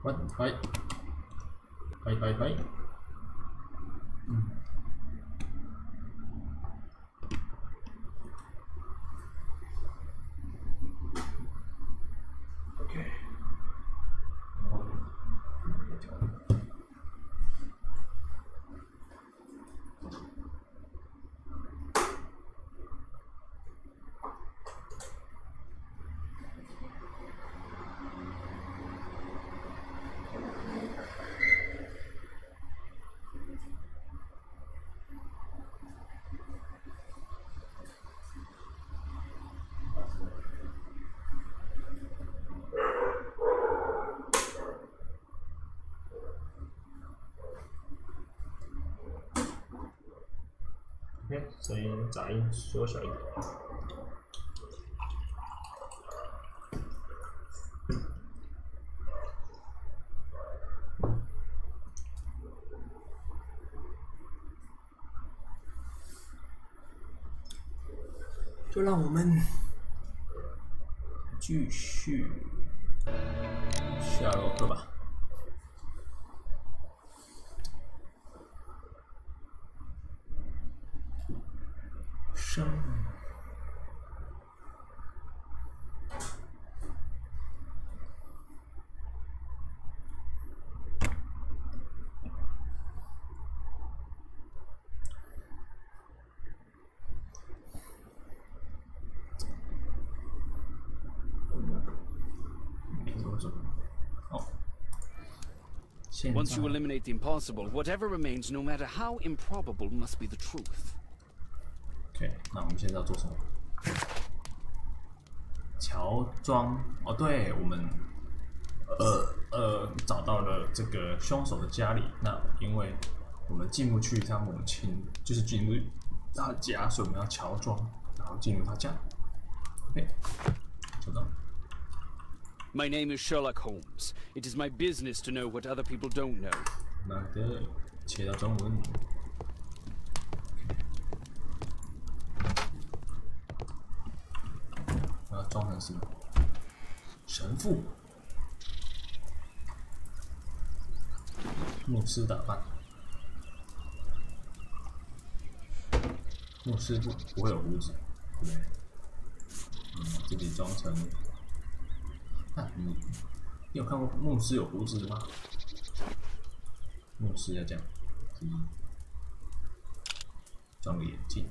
はい。声音杂音缩小一点。就让我们继续夏洛克吧。Once you eliminate the impossible, whatever remains, no matter how improbable, must be the truth. OK， 那我们现在要做什么？乔装哦，对，我们找到了这个凶手的家里。那因为我们进不去他母亲，就是进入他家，所以我们要乔装，然后进入他家。OK， 找到。 My name is Sherlock Holmes. It is my business to know what other people don't know. 那个切到中文。我要装成什么？神父、牧师打扮。牧师不会有胡子，对不对？自己装成。 那你有看过牧师有胡子的吗？牧师要这样，装个眼镜。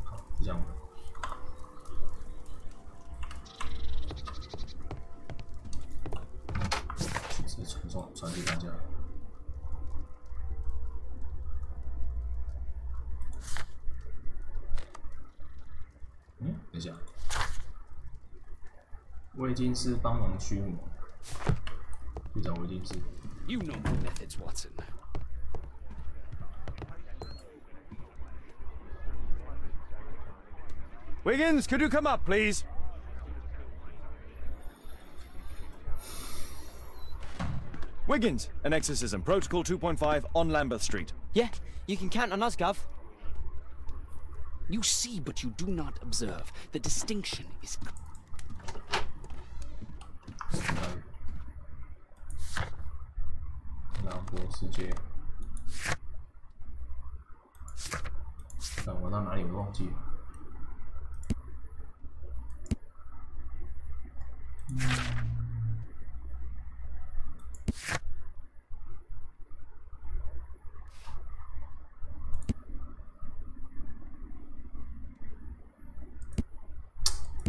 好，就这样吧。直接传给大家。 等一下，我已经是帮忙驱魔，队长，我已经是。You know my methods, Watson. Wiggins, could you come up, please? Wiggins, an exorcism, Protocol 2.5 on Lambeth Street. Yeah, you can count on us, Gov. You see, but you do not observe. The distinction is. 朗博世界。我到哪里我忘记了。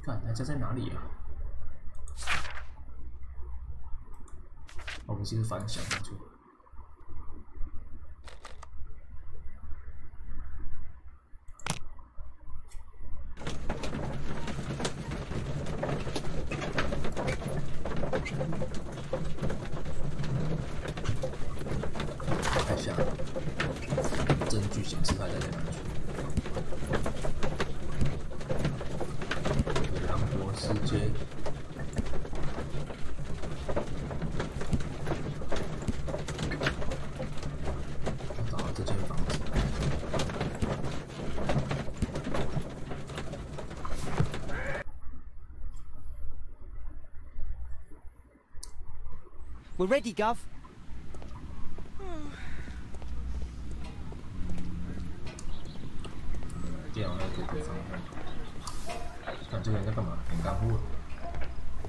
大家在哪里啊？我不是反向的，就。太像了，证据显示大家在哪里。 世界。We're ready, Gov. 电脑在对对方向。看这个人在干嘛？演干货。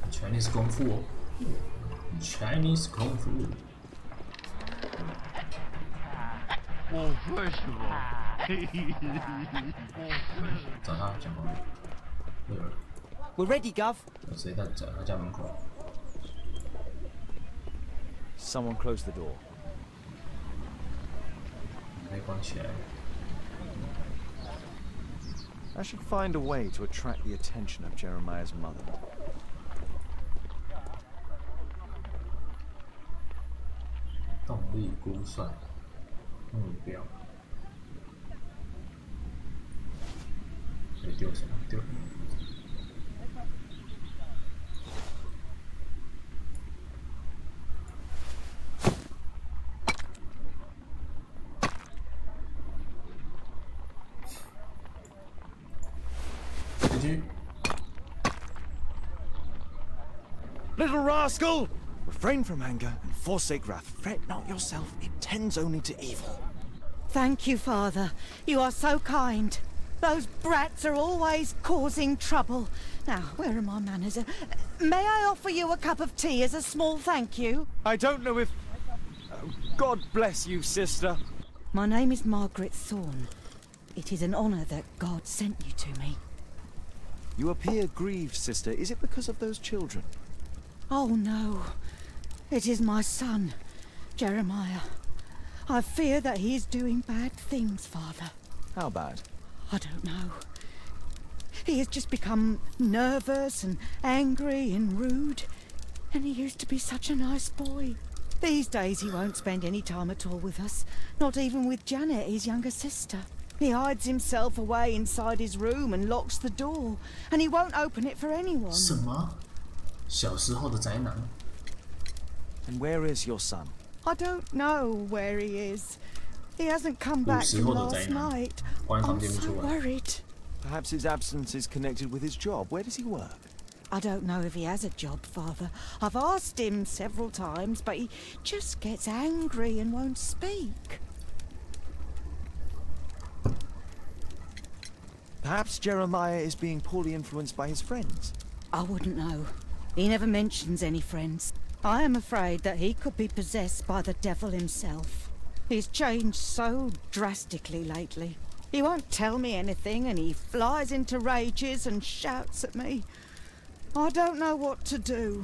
Chinese 功夫哦。Chinese 功夫。我为什么？找他讲话。We're ready, Gov. 有谁在他家门口 Someone close the door. 没关起来。 I should find a way to attract the attention of Jeremiah's mother. 动力估算目标。可以丢什么？丢。Little rascal! Refrain from anger and forsake wrath. Fret not yourself, it tends only to evil. Thank you, Father. You are so kind. Those brats are always causing trouble. Now, where are my manners? May I offer you a cup of tea as a small thank you? I don't know if... God bless you, sister. My name is Margaret Thorne. It is an honour that God sent you to me. You appear grieved, sister. Is it because of those children? Oh, no. It is my son, Jeremiah. I fear that he is doing bad things, Father. How bad? I don't know. He has just become nervous and angry and rude. And he used to be such a nice boy. These days he won't spend any time at all with us. Not even with Janet, his younger sister. He hides himself away inside his room and locks the door. And he won't open it for anyone. 什么？小时候的宅男。 And where is your son? I don't know where he is. He hasn't come back from last night. I'm so worried. Perhaps his absence is connected with his job. Where does he work? I don't know if he has a job, Father. I've asked him several times, but he just gets angry and won't speak. Perhaps Jeremiah is being poorly influenced by his friends. I wouldn't know. He never mentions any friends. I am afraid that he could be possessed by the devil himself. He's changed so drastically lately. He won't tell me anything and he flies into rages and shouts at me. I don't know what to do.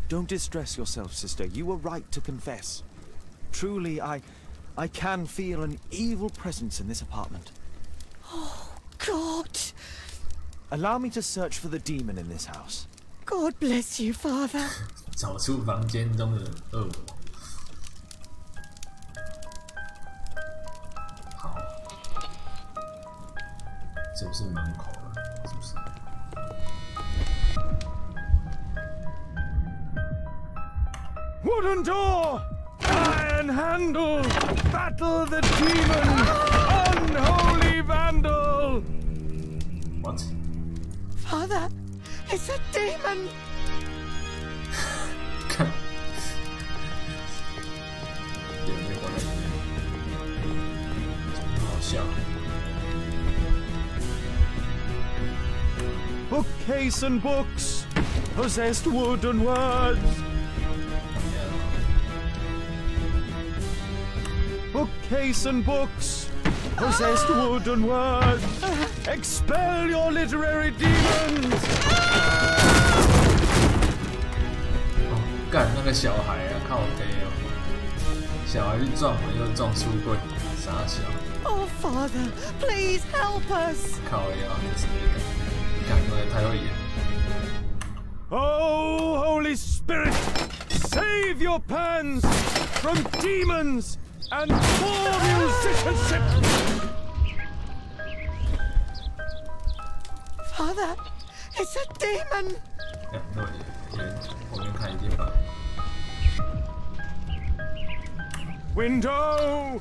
Don't distress yourself, sister. You were right to confess. Truly, I can feel an evil presence in this apartment. Oh, God! Allow me to search for the demon in this house. God bless you, Father. 找出房间中的恶魔。好，这不是门口了，是不是？ Wooden door! Iron handle! Battle the demon! Unholy vandal! What? Father, it's a demon! 看，有人被关在里面，好笑。Bookcase and books! Possessed wood and words! Bookcase and books! Possessed wood and words! Expel your literary demons! 哦，干那个小孩啊，靠背哦！小孩去撞门又撞书柜，傻小。Oh, Father, please help us! 靠腰，你是你看那个太会演。 Oh, Holy Spirit! Save your pans from demons! And poor musicianship! Father, it's a demon! 那我们看一点吧。Window!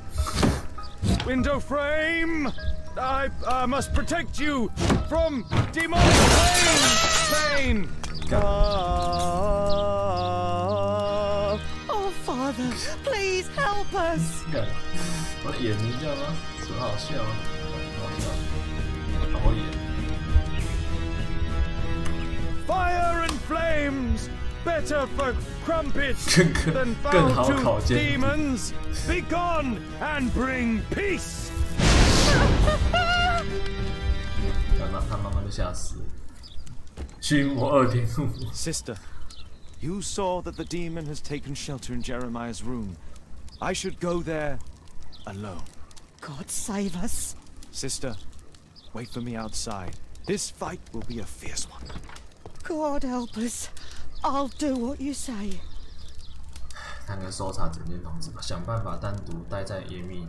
Window frame! I must protect you from demonic pain! Oh, Father, please help us. 干，我的演成这样吗？很好笑啊，好笑，好演。Fire and flames, better for crumpets than 更好烤 foul-toothed 煎饼。 demons. Be gone and bring peace. 他慢慢就吓死了。驱魔2.5。Sister, you saw that the demon has taken shelter in Jeremiah's room. I should go there alone. God save us. Sister, wait for me outside. This fight will be a fierce one. God help us. I'll do what you say. 他能搜查整间房子吧，想办法单独待在严密。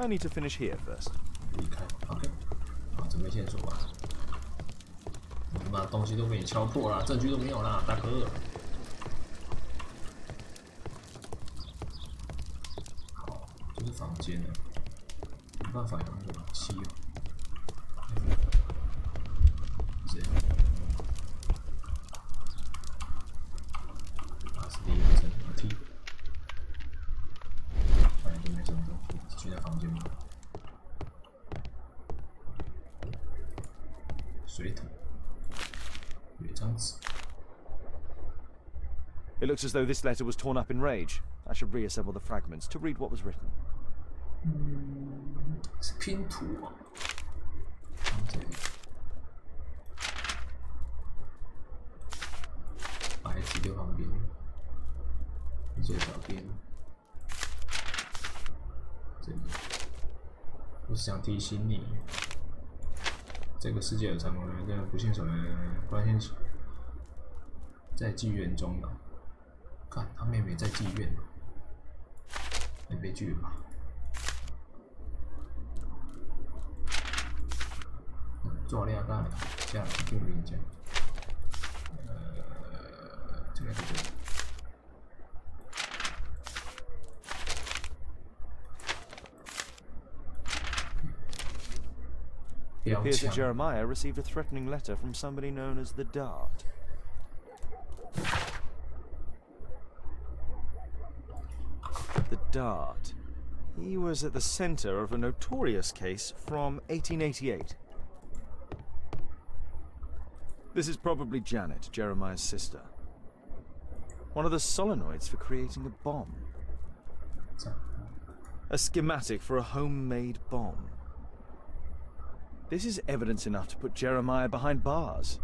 I need to finish here first. 离开 ，OK， 好，准备线索吧。那东西都被你敲破了，证据都没有啦，大哥。好，这是房间了，没办法有那个漆哦。这样，是第一个层楼梯。反正就没什么东西，继续在房间吧。 水桶，有一张纸。 It looks as though this letter was torn up in rage. I should reassemble the fragments to read what was written. 是拼图啊。这个白纸丢旁边，最小边。这里，我是想提醒你。 这个世界有残酷人，这个不幸守人关键在妓院中呢。看他妹妹在妓院，也被拒了吧？做了干了，这样就跟你讲。这个。 It appears that Jeremiah received a threatening letter from somebody known as the Dart. The Dart. He was at the center of a notorious case from 1888. This is probably Janet, Jeremiah's sister. One of the solenoids for creating a bomb. A schematic for a homemade bomb. This is evidence enough to put Jeremiah behind bars.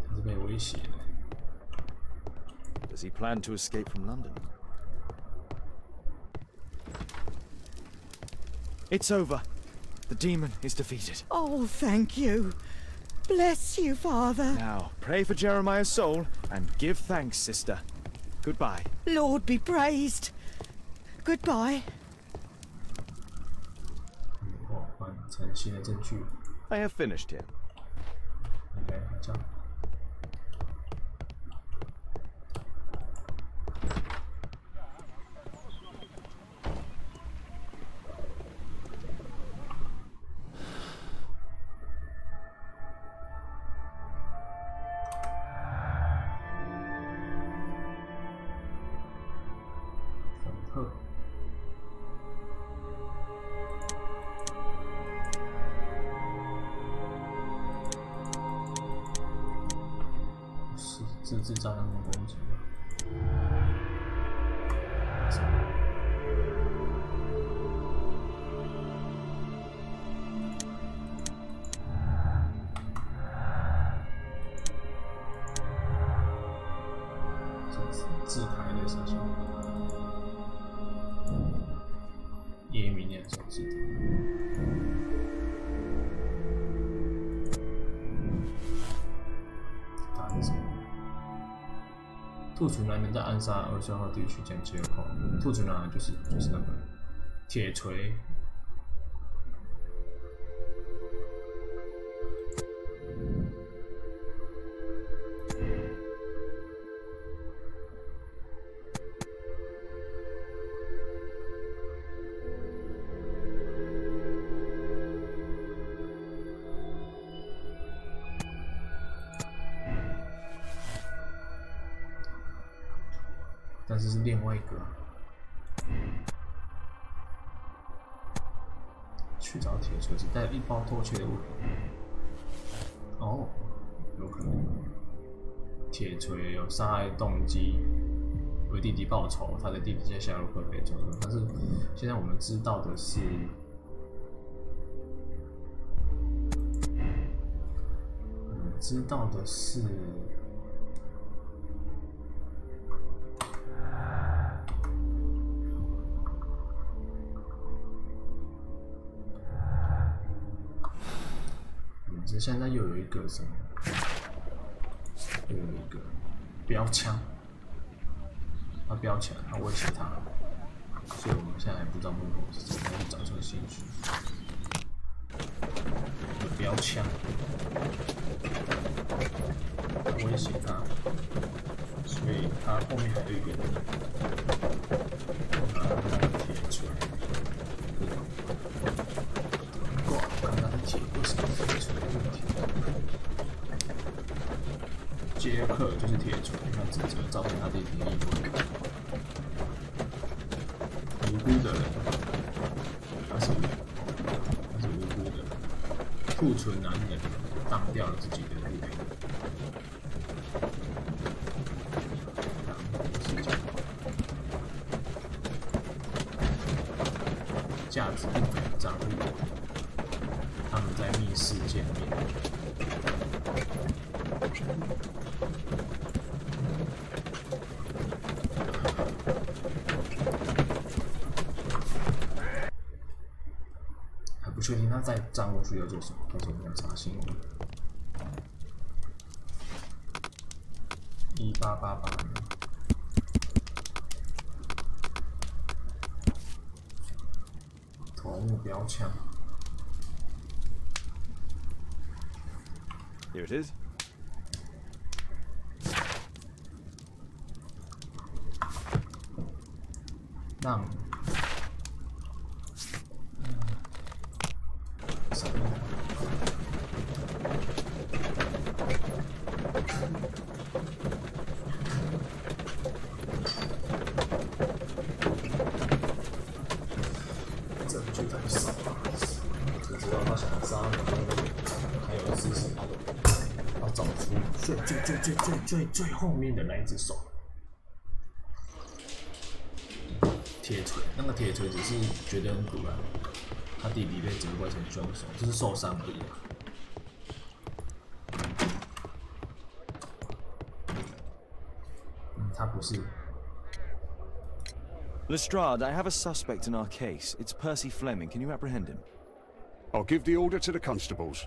Does he plan to escape from London? It's over. The demon is defeated. Oh, thank you. Bless you, Father. Now, pray for Jeremiah's soul and give thanks, sister. Goodbye. Lord be praised. Goodbye. I have finished here. Okay, 这样。自制炸弹攻击。自开的杀手，叶明年所制的。打的什么？兔唇男能在暗杀而消耗地区将接口。兔唇男就是那个铁锤。但是是另外一个。去找铁锤，只带一包偷窃的物品。哦，有可能。铁锤有杀害动机，为弟弟报仇，他的弟弟在夏洛克被抓了。但是现在我们知道的是，现在又有一个什么？又有一个标枪，他标起来，他威胁他，所以我们现在还不知道幕后是怎么样去找这个线索。有标枪，他威胁他，所以他后面还有一个人，铁锤。看他的铁不是铁锤的问题。杰克就是铁锤，他指责造成他弟弟的意外。无辜的人，他是无辜的。兔唇男人当掉了自己的物品。价值不菲的账户，他们在密室见面。还不确定他在账务处要做什么，但是我们要查新闻。1888年。头目标枪。Here it is. 让什么？证据太少了，只知道他想杀人，还有支持他的，要找出最后面的那一只手。铁锤，那个铁锤只是觉得很毒啊，他弟弟被责怪成凶手，只是受伤而已啊。他不是。Lestrade, I have a suspect in our case. It's Percy Fleming. Can you apprehend him? I'll give the order to the constables.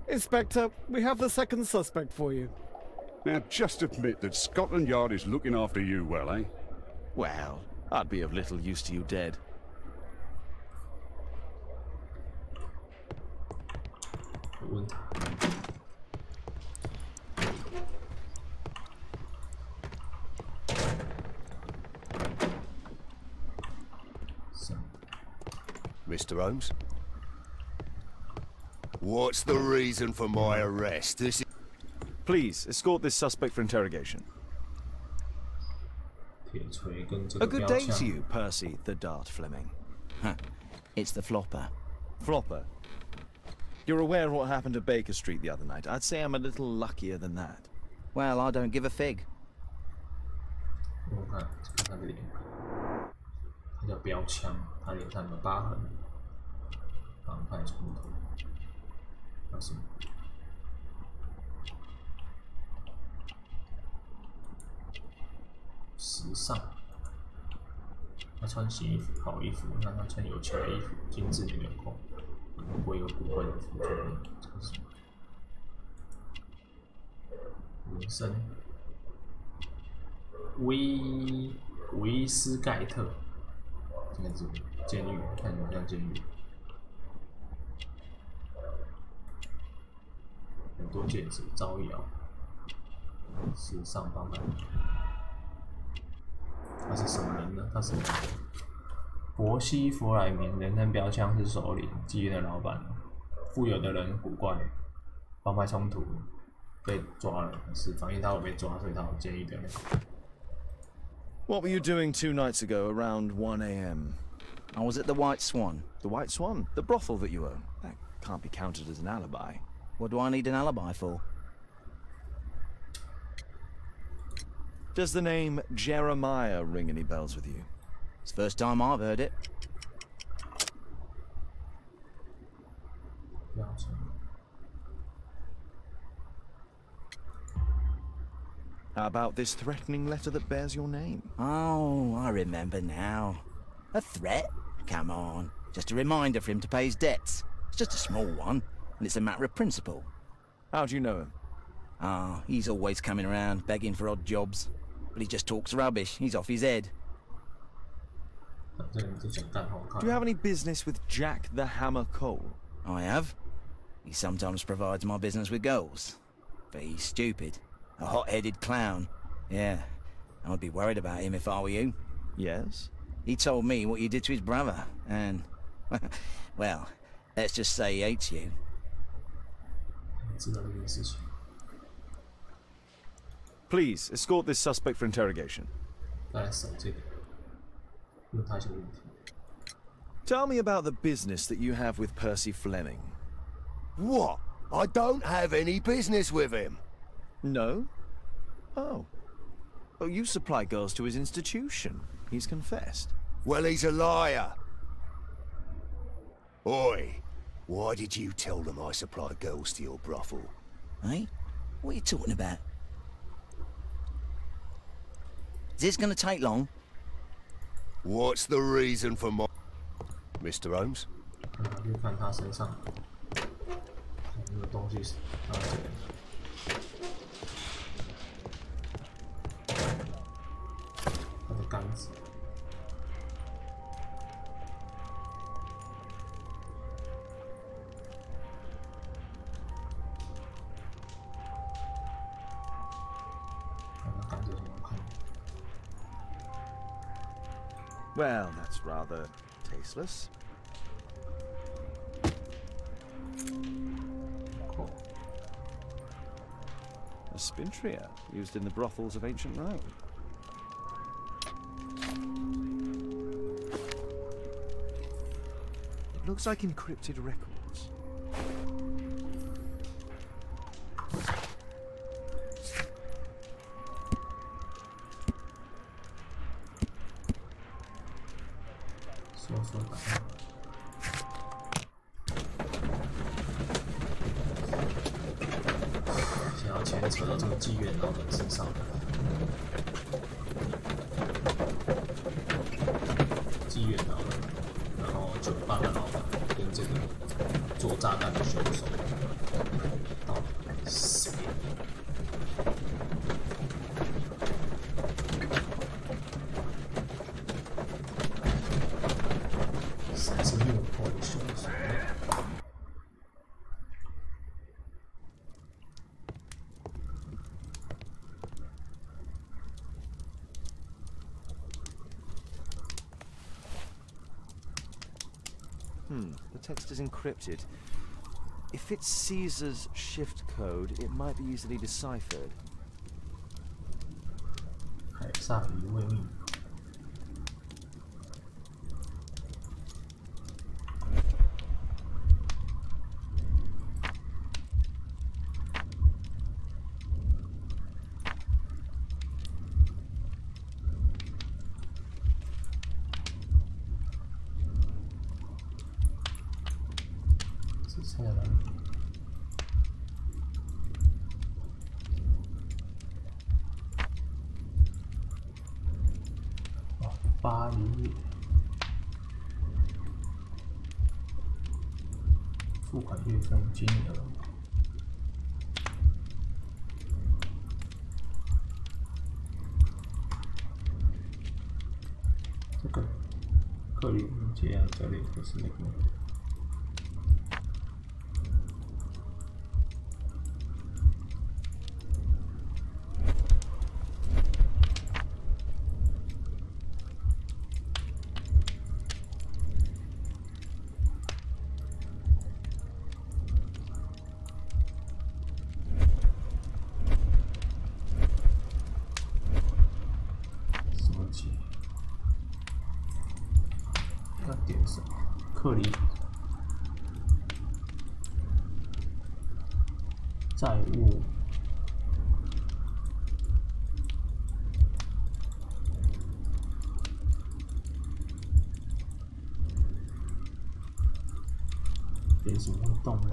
Inspector, we have the second suspect for you. Now, just admit that Scotland Yard is looking after you well, eh? Well, I'd be of little use to you dead. Mr. Holmes? What's the reason for my arrest? This is... Please, escort this suspect for interrogation. A good day to you, Percy the Dart Fleming. Huh. It's the flopper. Flopper? You're aware of what happened at Baker Street the other night. I'd say I'm a little luckier than that. Well, I don't give a fig. 看他的脸，他叫标枪，他脸上有疤痕，帮派冲突，那什么？时尚，他穿新衣服、好衣服，让他穿有钱的衣服、精致的纽扣，不会有古怪的服装。这个是什么？纹身。威斯盖特，这个是监狱，看起来像监狱。很多戒指招摇，时尚帮派。他是什么人呢？他是伯西弗莱明，人称标枪是首领，妓院的老板，富有的人古怪，帮派冲突，被抓了，可是反映他有被抓，所以他有监狱的那个。What were you doing 2 nights ago around 1 a.m.? I was at the White Swan. The White Swan, the brothel that you own. That can't be counted as an alibi. What do I need an alibi for? Does the name Jeremiah ring any bells with you? It's the first time I've heard it. 要什么？ How about this threatening letter that bears your name? Oh, I remember now. A threat? Come on. Just a reminder for him to pay his debts. It's just a small one, and it's a matter of principle. How do you know him? Ah, he's always coming around, begging for odd jobs. But he just talks rubbish. He's off his head. Do you have any business with Jack the Hammer Cole? I have. He sometimes provides my business with girls. But he's stupid. A hot-headed clown. Yeah, I'd be worried about him if I were you. Yes? He told me what you did to his brother, and... well, let's just say he hates you. 知道这件事情。 Please, escort this suspect for interrogation. 来守这个，问他一些问题。 Tell me about the business that you have with Percy Fleming. What? I don't have any business with him. No? Oh. Oh, you supply girls to his institution. He's confessed. Well, he's a liar. Oi, why did you tell them I supply girls to your brothel? Eh? What are you talking about? Is this gonna take long? What's the reason for my... Mr. Holmes? 就看他身上有没有东西是这个，他的杆子。 Well, that's rather tasteless. A spintria used in the brothels of ancient Rome. It looks like encrypted records. The text is encrypted. If it's Caesar's shift code, it might be easily deciphered. 凯撒鱼味命。 巴黎付款月份金额，这个客运结案这里就是那个。 Well, 克里债务。别什么会动吗？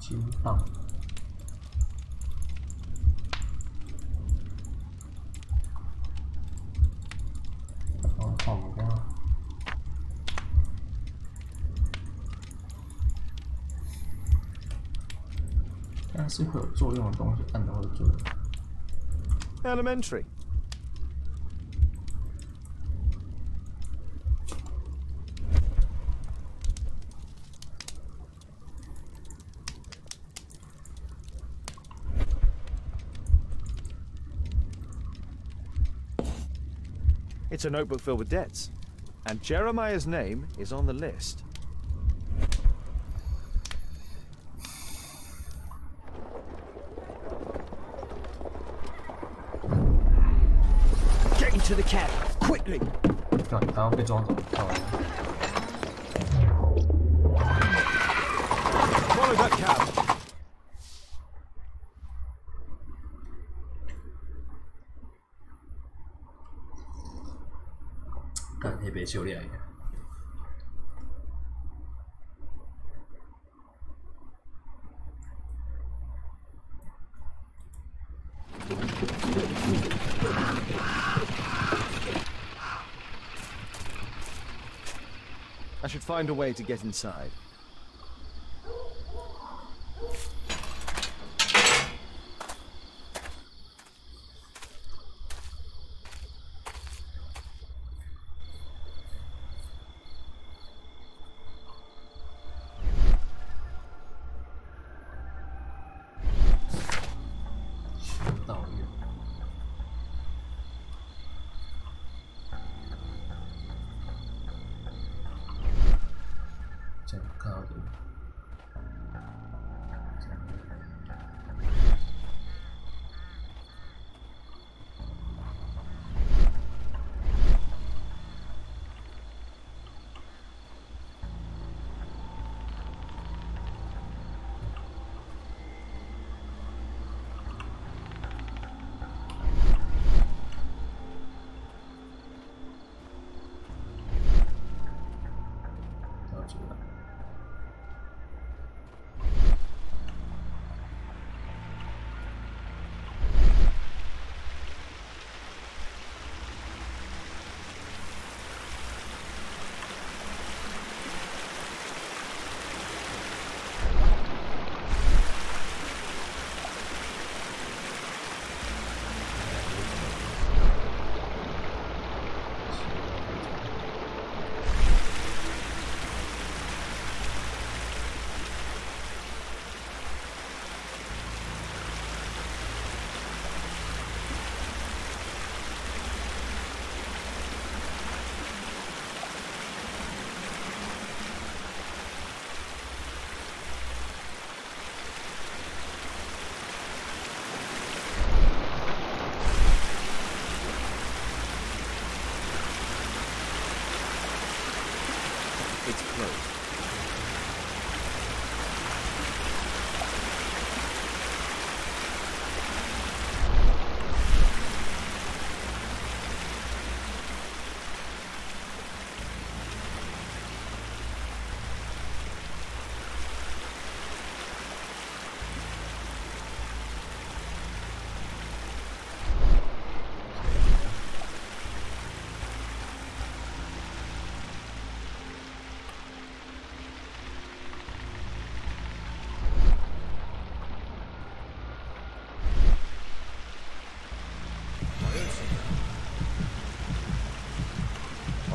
金棒。好吧。但是会有作用的东西，按到会作用。Elementary. It's a notebook filled with debts, and Jeremiah's name is on the list. Get into the cab, quickly! 他要被抓走，跳来。Follow that cab. 干黑白修炼一下。I should find a way to get inside. It's closed.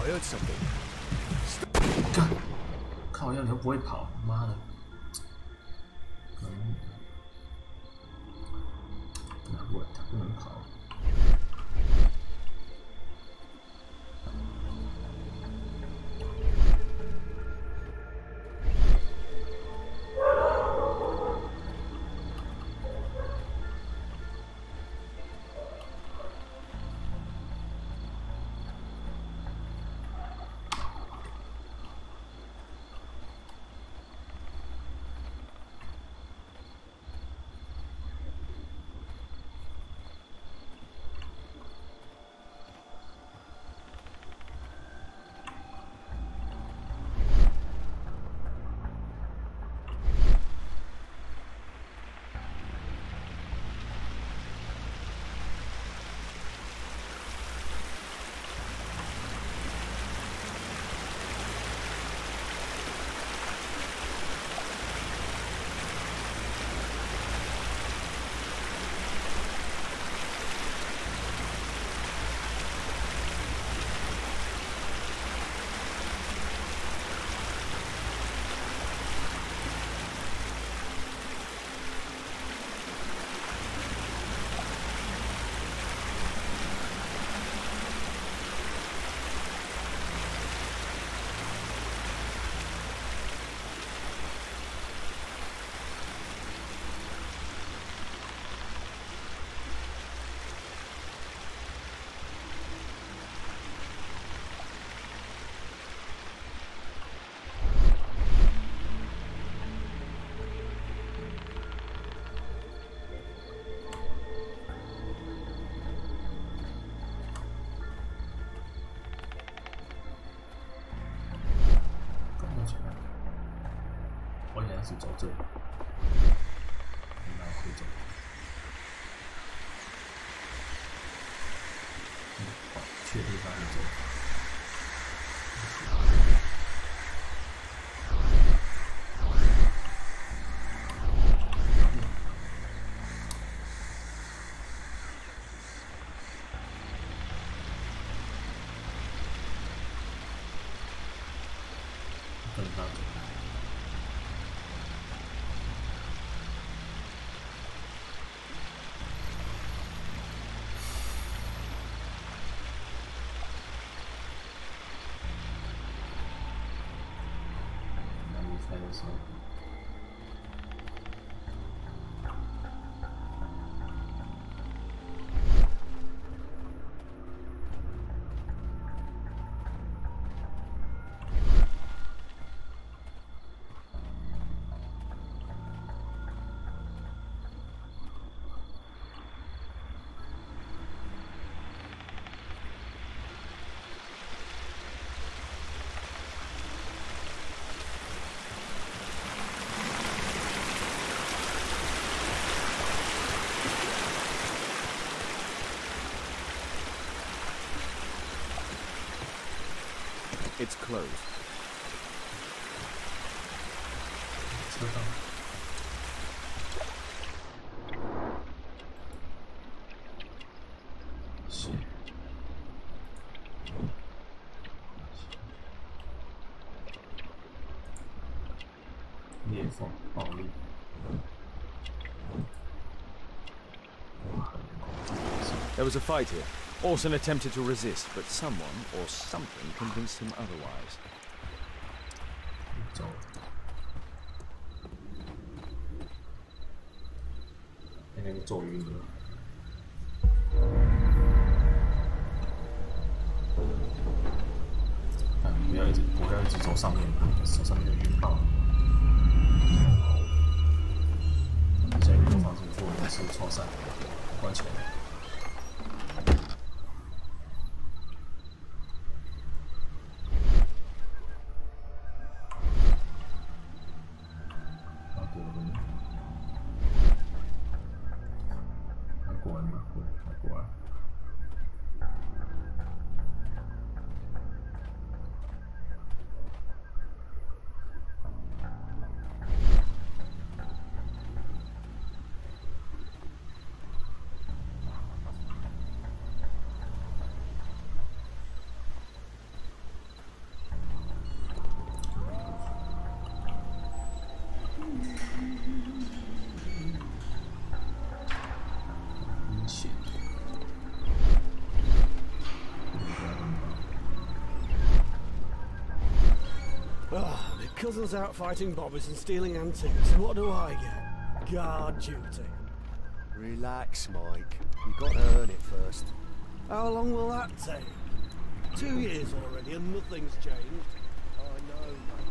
I heard something. 干，靠！要你又不会跑，妈的！他不能跑。走这里，然后可以走。好，确定他是走。跟他走。那离开的时候。It's closed. 车上。血。裂缝暴力。There was a fight here. Orson attempted to resist, but someone or something convinced him otherwise. 走。被那个咒晕了。不要一直走上面，走上面就晕爆了。现在运动方式做的是错赛，关起来。Cousin's out fighting bobbies and stealing antiques, and what do I get? Guard duty. Relax, Mike. You gotta earn it first. How long will that take? 2 years already and nothing's changed. I know, mate.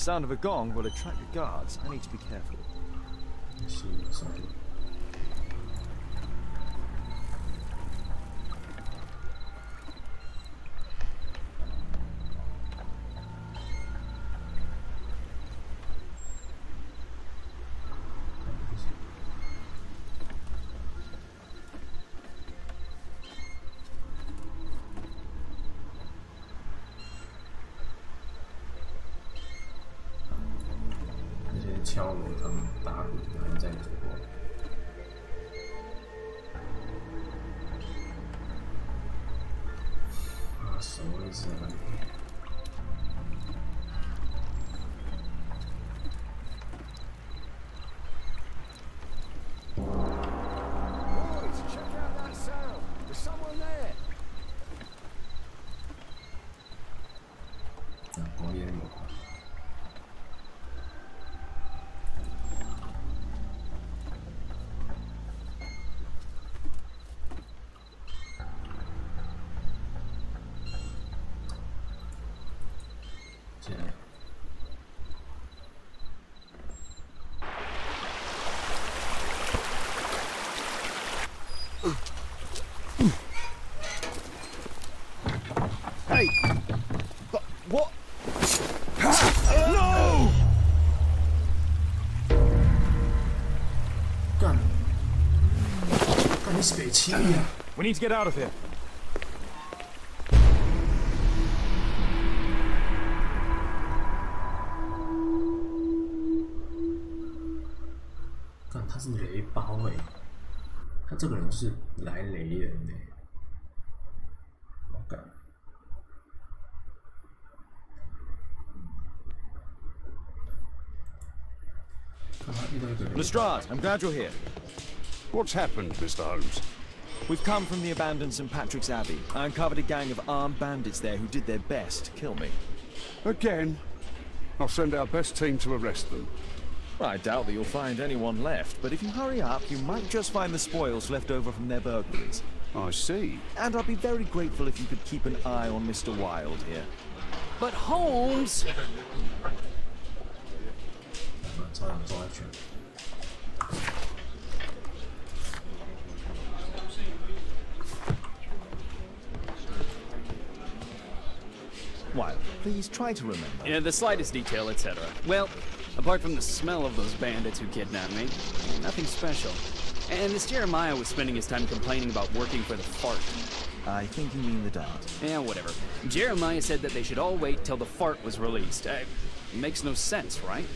sound of a gong will attract the guards. I need to be careful. See something.敲锣，他们打鼓，还在走过。啊，什么意思啊？ Hey! What? No! 干！干你是北齐呀 We need to get out of here. 干，他是雷包哎，他这个人是来雷人哎，好干。 Lestrade, I'm glad you're here. What's happened, Mr. Holmes? We've come from the abandoned St. Patrick's Abbey. I uncovered a gang of armed bandits there who did their best to kill me. Again? I'll send our best team to arrest them. I doubt that you'll find anyone left, but if you hurry up, you might just find the spoils left over from their burglaries. I see. And I'd be very grateful if you could keep an eye on Mr. Wilde here. But Holmes! Wilde, please try to remember. Yeah, the slightest detail, etc. Well, apart from the smell of those bandits who kidnapped me, nothing special. And this Jeremiah was spending his time complaining about working for the fart. I think you mean the dart. Yeah, whatever. Jeremiah said that they should all wait till the fart was released. Makes no sense, right?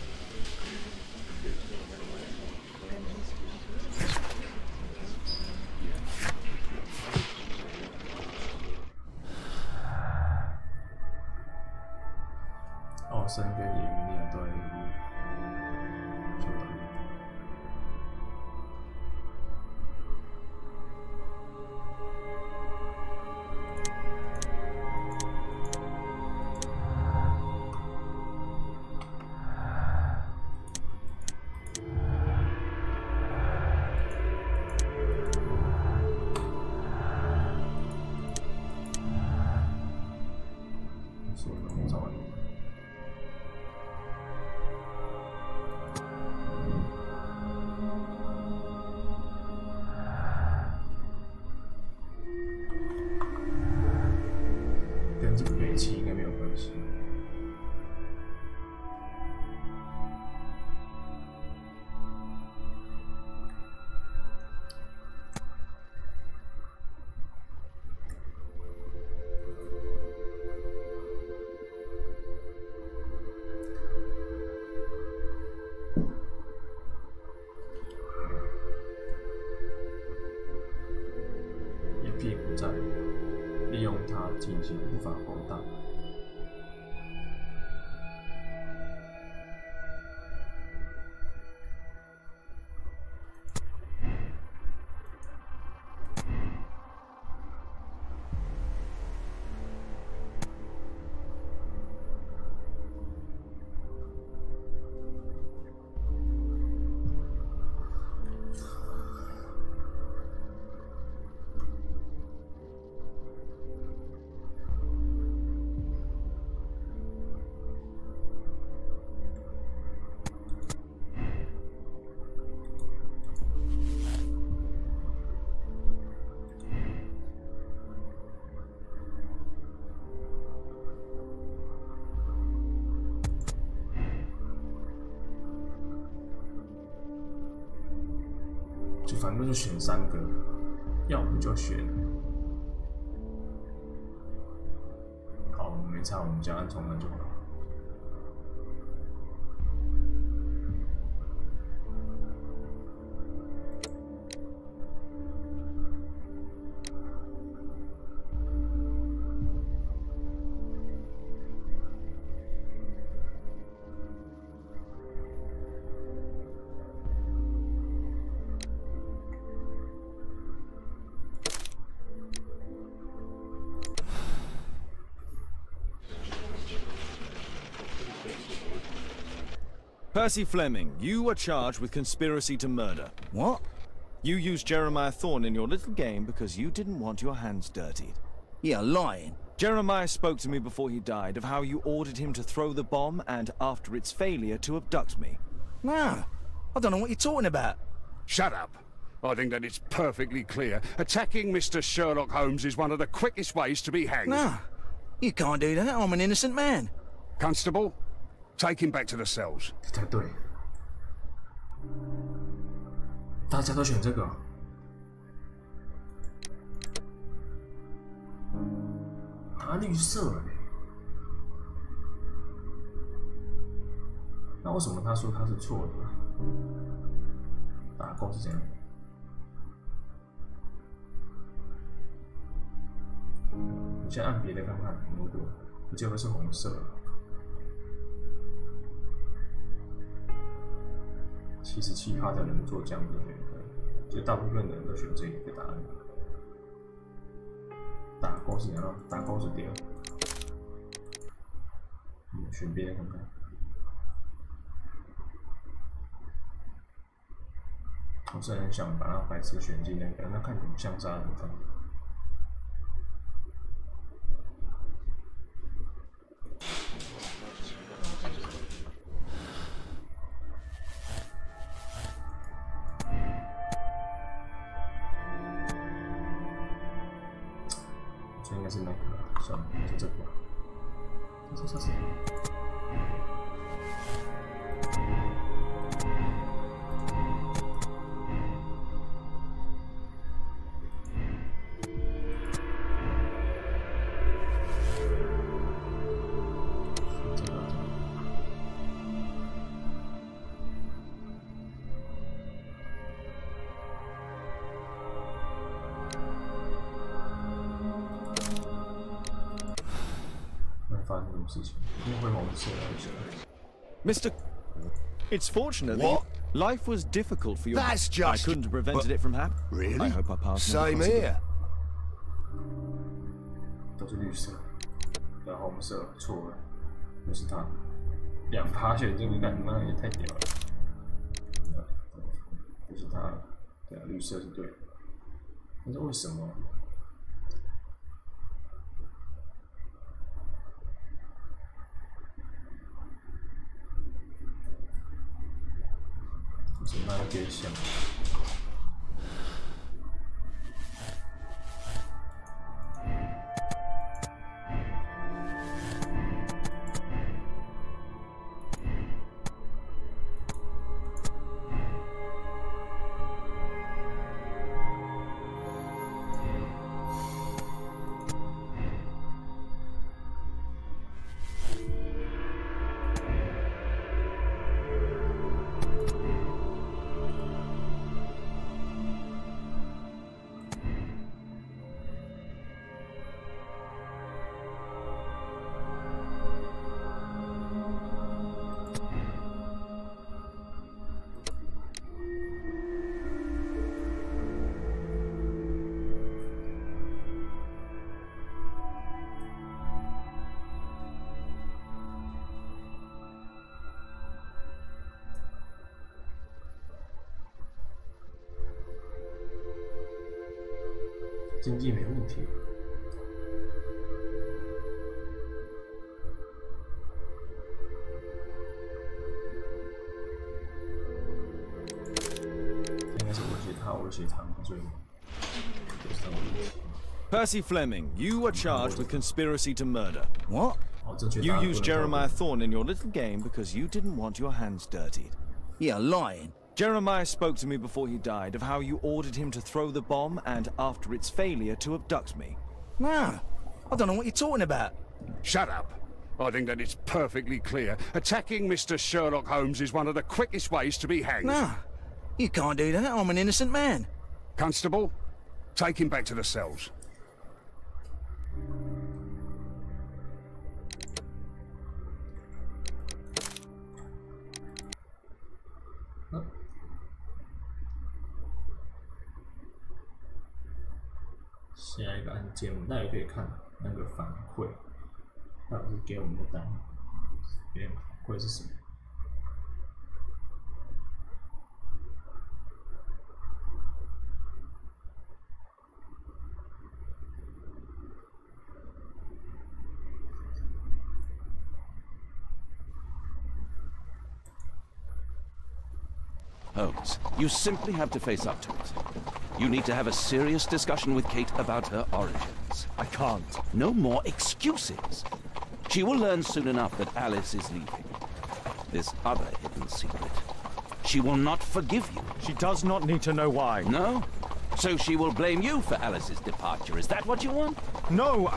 奥森跟野鱼尼尔都在跟这个北齐应该没有关系。一屁股债，利用它进行无法勾当。反正就选3个，要不就选。好，我们没差，我们加按重按就好。Percy Fleming, you are charged with conspiracy to murder. What? You used Jeremiah Thorne in your little game because you didn't want your hands dirtied. You're lying. Jeremiah spoke to me before he died of how you ordered him to throw the bomb and, after its failure, to abduct me. No, I don't know what you're talking about. Shut up. I think that it's perfectly clear. Attacking Mr. Sherlock Holmes is one of the quickest ways to be hanged. No, you can't do that. I'm an innocent man. Constable, take him back to the cells. 才对，大家都选这个。拿绿色嘞，那为什么他说他是错的？打勾是这样。我先按别的看看，如果我记得是红色。77%的人做这样的选择，就大部分的人都选这一个答案。打勾是怎样？打勾是对。选别的看看。我是很想把那白痴选进那个，那看怎么像杀人犯。这应该是那个，算了，就这个吧。这。Mr. It's fortunate What? that life was difficult for you. That's just... I couldn't have prevented it from happening. Really? I hope I passed. Same here. 都是绿色，然后红色错了，就是他2%选这个，干妈也太屌了。不是他，对啊，绿色是对的，但是为什么？是那个对象。经济没问题。应该是威胁他，所以就是这个问题。Percy Fleming, you are charged with conspiracy to murder. What? You used Jeremiah Thorne in your little game because you didn't want your hands dirtied. You're lying. Jeremiah spoke to me before he died of how you ordered him to throw the bomb and, after its failure, to abduct me. No, I don't know what you're talking about. Shut up. I think that it's perfectly clear. Attacking Mr. Sherlock Holmes is one of the quickest ways to be hanged. No, you can't do that. I'm an innocent man. Constable, take him back to the cells.下一个案件，我们大家可以看那个反馈，到底是给我们的单，别人反馈是什么？Holmes, you simply have to face up to it. You need to have a serious discussion with Kate about her origins. I can't. No more excuses. She will learn soon enough that Alice is leaving. This other hidden secret. She will not forgive you. She does not need to know why. No? So she will blame you for Alice's departure. Is that what you want? No,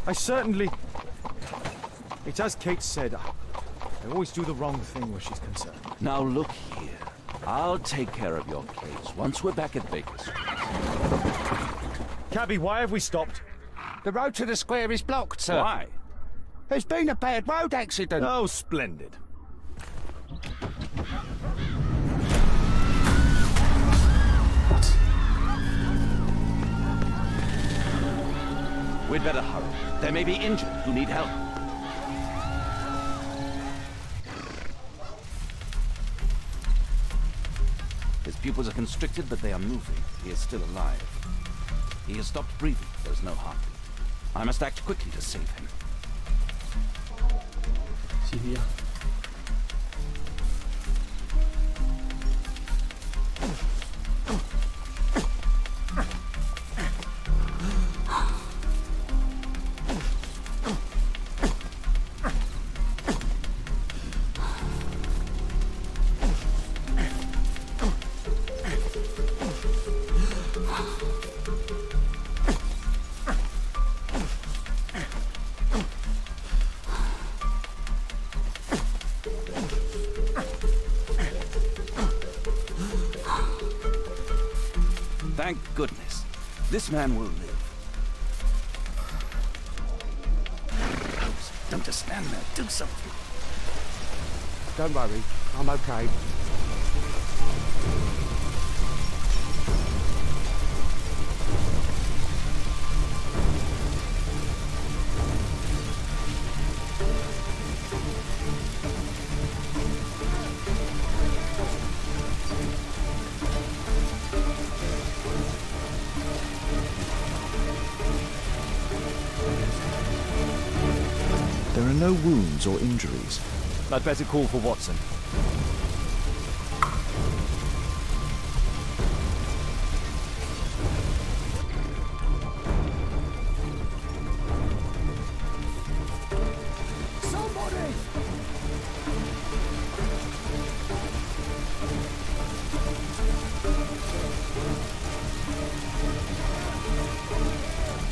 I certainly... It's as Kate said, I always do the wrong thing where she's concerned. Now look here. I'll take care of your case once we're back at Baker Street. Cabby, why have we stopped? The road to the square is blocked, sir. Why? There's been a bad road accident. Oh, splendid. We'd better hurry. There may be injured who need help. His pupils are constricted, but they are moving. He is still alive. He has stopped breathing. There's no heartbeat. I must act quickly to save him. CPR。Thank goodness. This man will live. Holmes, don't just stand there. Do something. Don't worry, I'm okay. There are no wounds or injuries. I'd better call for Watson. Somebody!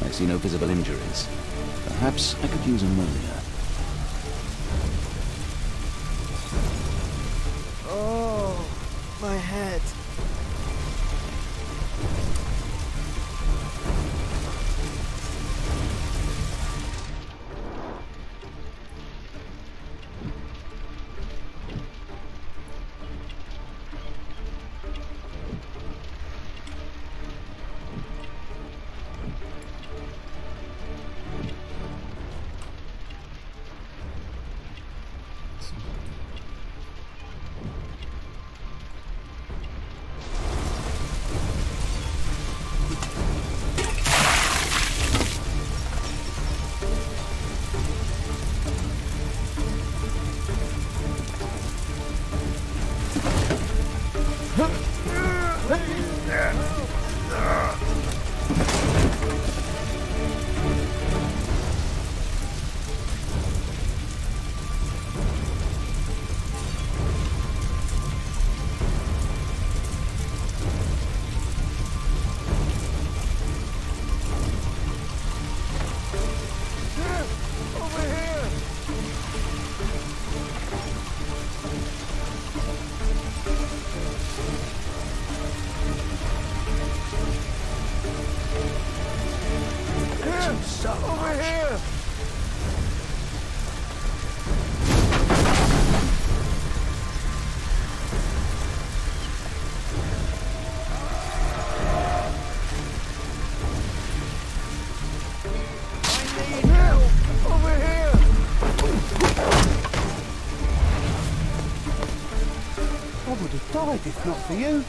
I see no visible injuries. Perhaps I could use ammonia. Oh, my head. died if not for you.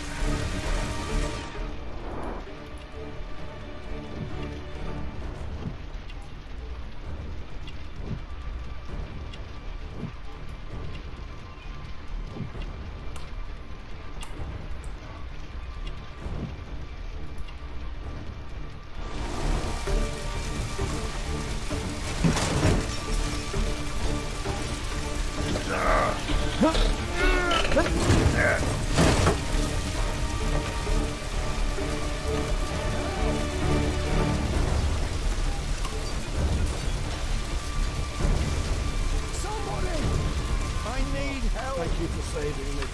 Thank you for saving me.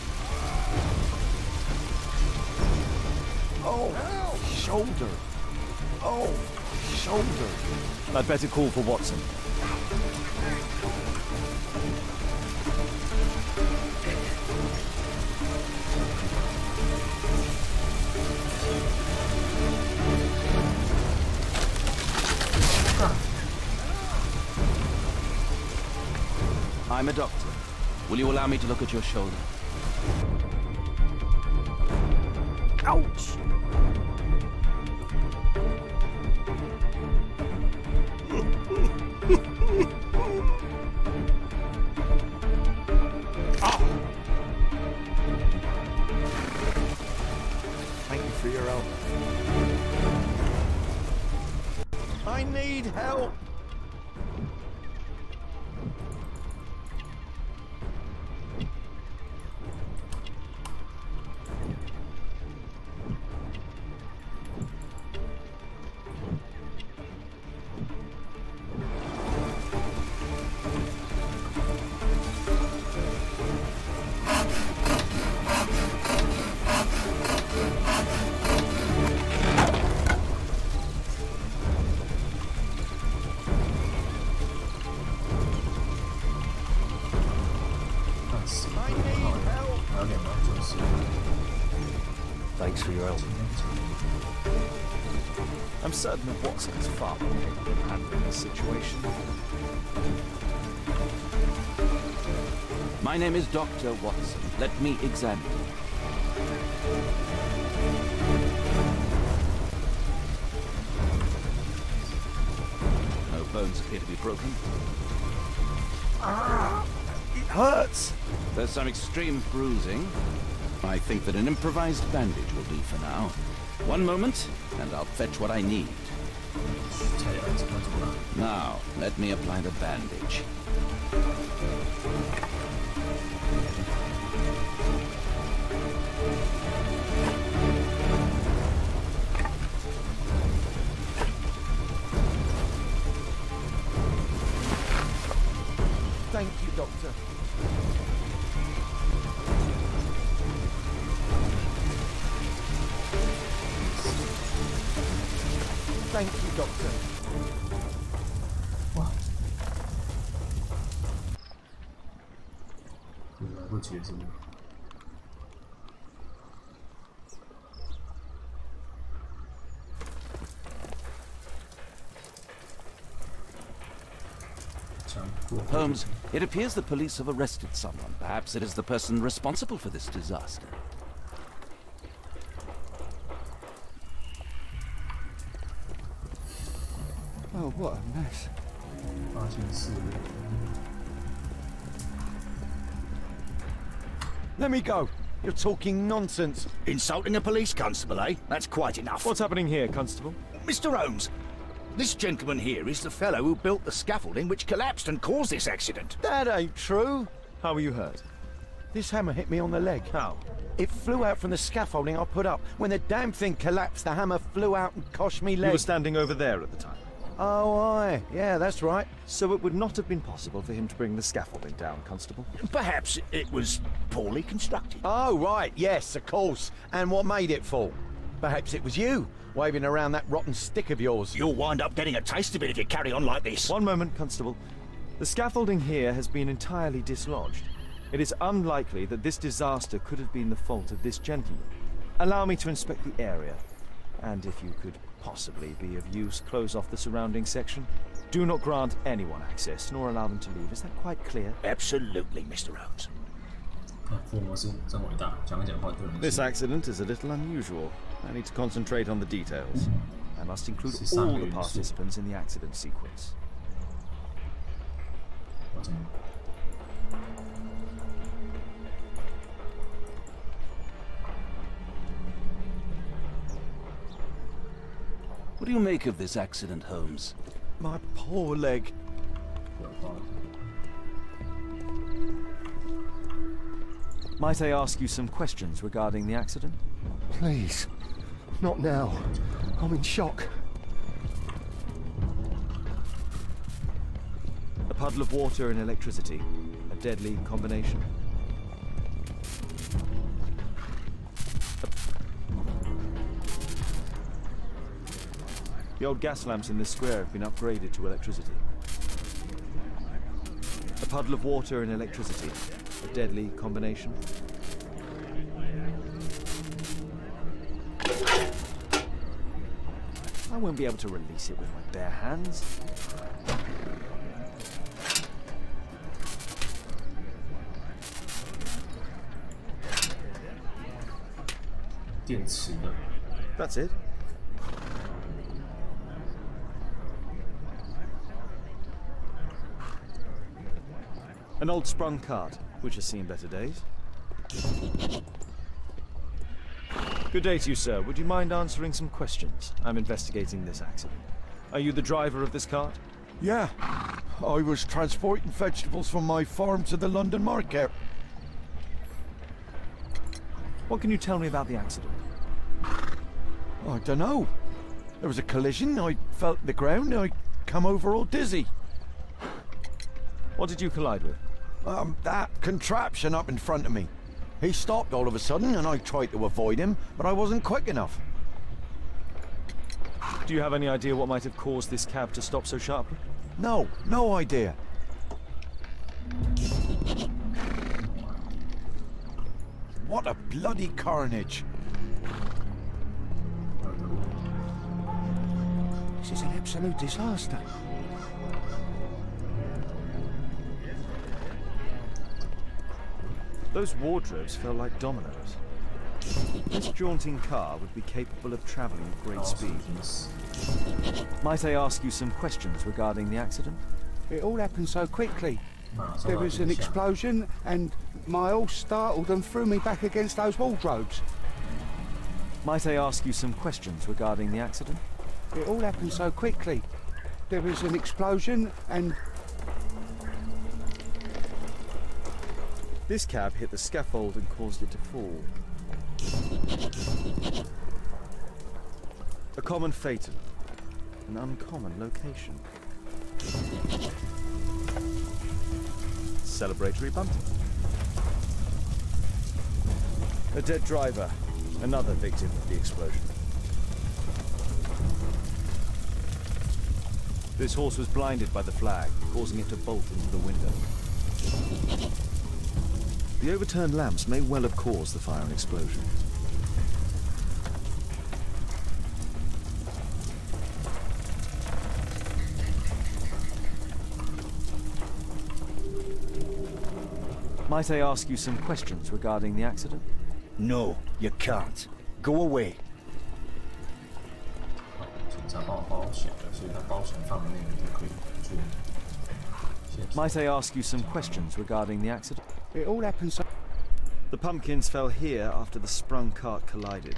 Oh, shoulder. Oh, shoulder. I'd better call for Watson. I'm a doctor. Will you allow me to look at your shoulder? Ouch! Thank you for your help. I need help! Thanks for your help. I'm certain that Watson is far more capable of handling this situation. My name is Dr. Watson. Let me examine you. No bones appear to be broken. It hurts! There's some extreme bruising. I think that an improvised bandage will do for now. One moment, and I'll fetch what I need. Now, let me apply the bandage. Thank you, Doctor. Thank you, Doctor. Wow. 来不及是吗？Holmes, it appears the police have arrested someone. Perhaps it is the person responsible for this disaster. Oh, what a mess. 发现4位。 Let me go. You're talking nonsense. Insulting a police constable, eh? That's quite enough. What's happening here, Constable? Mr. Holmes, this gentleman here is the fellow who built the scaffolding which collapsed and caused this accident. That ain't true. How were you hurt? This hammer hit me on the leg. How? It flew out from the scaffolding I put up. When the damn thing collapsed, the hammer flew out and coshed me leg. You were standing over there at the time. Oh, aye. Yeah, that's right. So it would not have been possible for him to bring the scaffolding down, Constable? Perhaps it was poorly constructed. Oh, right. Yes, of course. And what made it fall? Perhaps it was you, waving around that rotten stick of yours. You'll wind up getting a taste of it if you carry on like this. One moment, Constable. The scaffolding here has been entirely dislodged. It is unlikely that this disaster could have been the fault of this gentleman. Allow me to inspect the area. And if you could possibly be of use, close off the surrounding section. Do not grant anyone access, nor allow them to leave. Is that quite clear? Absolutely, Mr. Holmes. 福尔摩斯真伟大，讲一讲话就能。 This accident is a little unusual. I need to concentrate on the details. I must include all the participants in the accident sequence. 我怎么？ What do you make of this accident, Holmes? My poor leg. Might I ask you some questions regarding the accident? Please. Not now. I'm in shock. A puddle of water and electricity. A deadly combination. The old gas lamps in this square have been upgraded to electricity. A puddle of water and electricity. A deadly combination. I won't be able to release it with my bare hands. That's it. An old sprung cart, which has seen better days. Good day to you, sir. Would you mind answering some questions? I'm investigating this accident. Are you the driver of this cart? Yeah. I was transporting vegetables from my farm to the London market. What can you tell me about the accident? I don't know. There was a collision, I felt the ground, I come over all dizzy. What did you collide with? That contraption up in front of me. He stopped all of a sudden and I tried to avoid him, but I wasn't quick enough. Do you have any idea what might have caused this cab to stop so sharply? No, no idea. What a bloody carnage. This is an absolute disaster. Those wardrobes felt like dominoes. This jaunting car would be capable of travelling at great speed. Might I ask you some questions regarding the accident? It all happened so quickly. There was an explosion and my horse startled and threw me back against those wardrobes. Might I ask you some questions regarding the accident? It all happened so quickly. There was an explosion and... This cab hit the scaffold and caused it to fall. A common phaeton. An uncommon location. Celebratory bunting. A dead driver. Another victim of the explosion. This horse was blinded by the flag, causing it to bolt into the window. The overturned lamps may well have caused the fire and explosion. Might I ask you some questions regarding the accident? No, you can't. Go away. Might I ask you some questions regarding the accident? It all happened so... The pumpkins fell here after the sprung cart collided.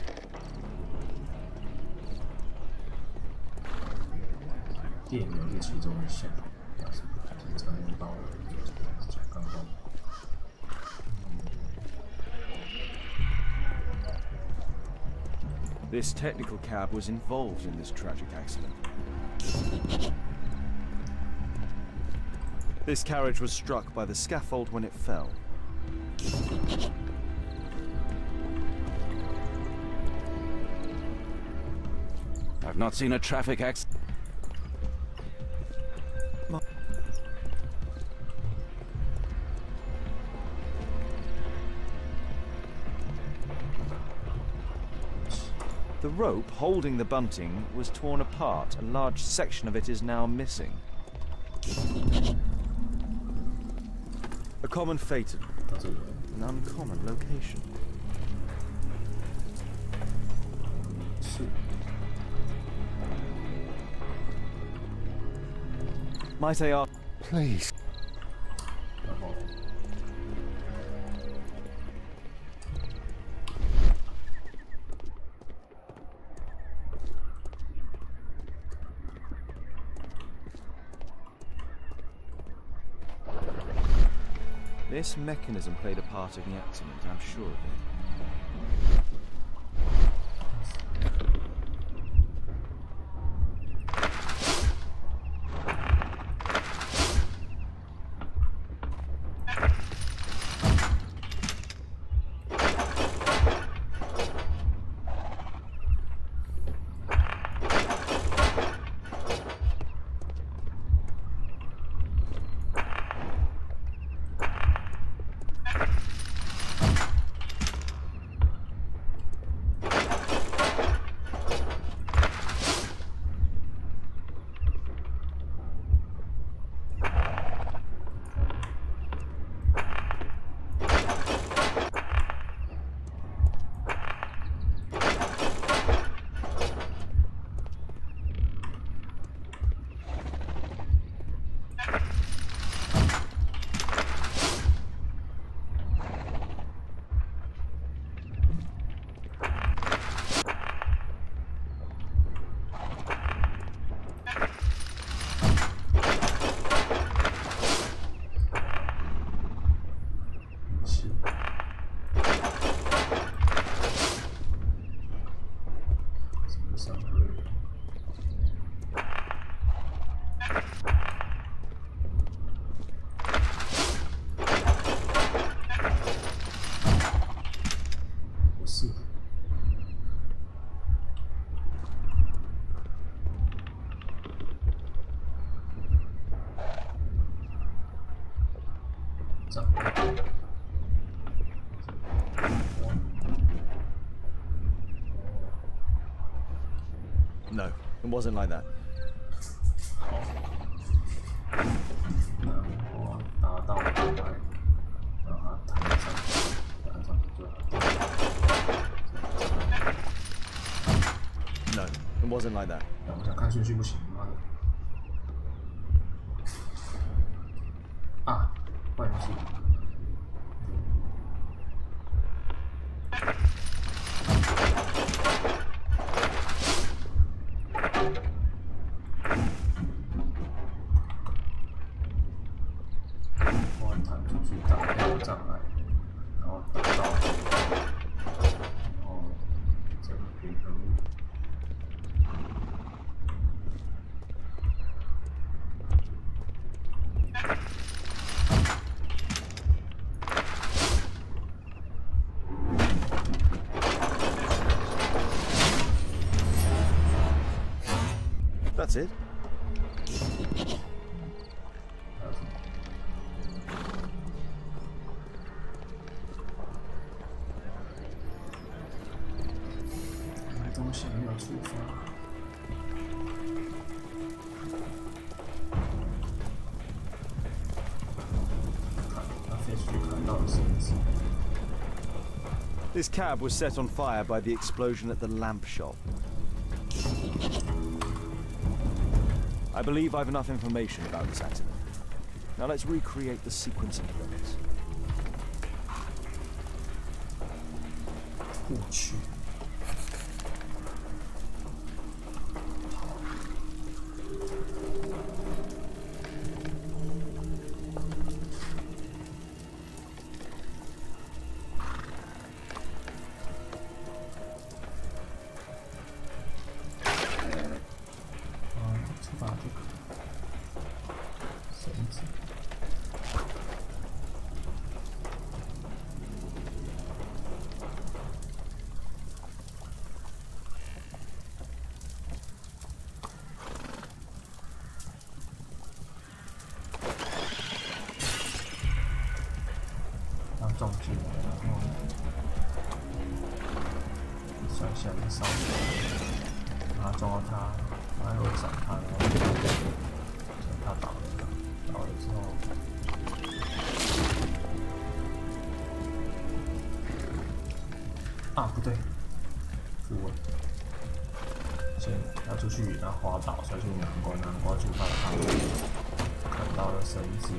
This technical cab was involved in this tragic accident. This carriage was struck by the scaffold when it fell. I've not seen a traffic accident. The rope holding the bunting was torn apart. A large section of it is now missing. A common phaeton. An uncommon location. 是。 Might I ask? Please. 然后。 This mechanism played a part in the accident, I'm sure of it. No, it wasn't like that. 我达到大概，让它弹上，弹上就好。No, it wasn't like that. 我想看顺序不行，妈的！啊，坏东西。 That's it. This cab was set on fire by the explosion at the lamp shop. I believe I've enough information about this accident. Now let's recreate the sequence of events. 我去。撞进来，然后甩下一个扫把，然后撞到他，然后又闪他，然后他倒了，倒了之后，啊，不对，复位。先要出去，然后滑倒摔出南瓜，南瓜触发了他，看到了绳子，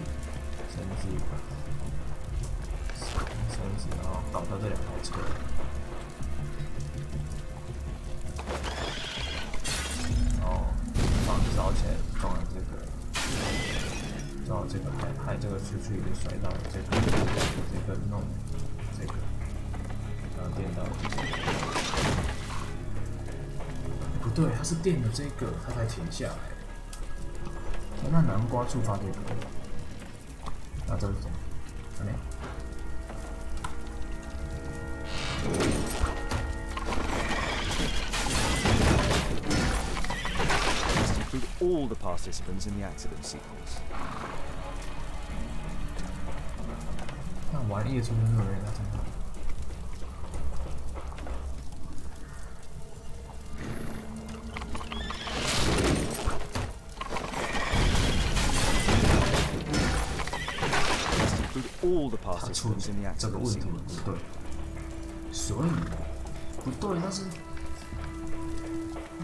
然后搞到这两台车。然后房子烧起来，撞了这个，害这个出去就摔到了这个弄这个，然后电到了这个。不对，他是电了这个，他才停下来。那南瓜触发这个，那这是什么？看没？ Include all the participants in the accident sequence. 那玩夜出的那个人，他真的。 all the participants in the accident 这个问题不对，所以不对，但是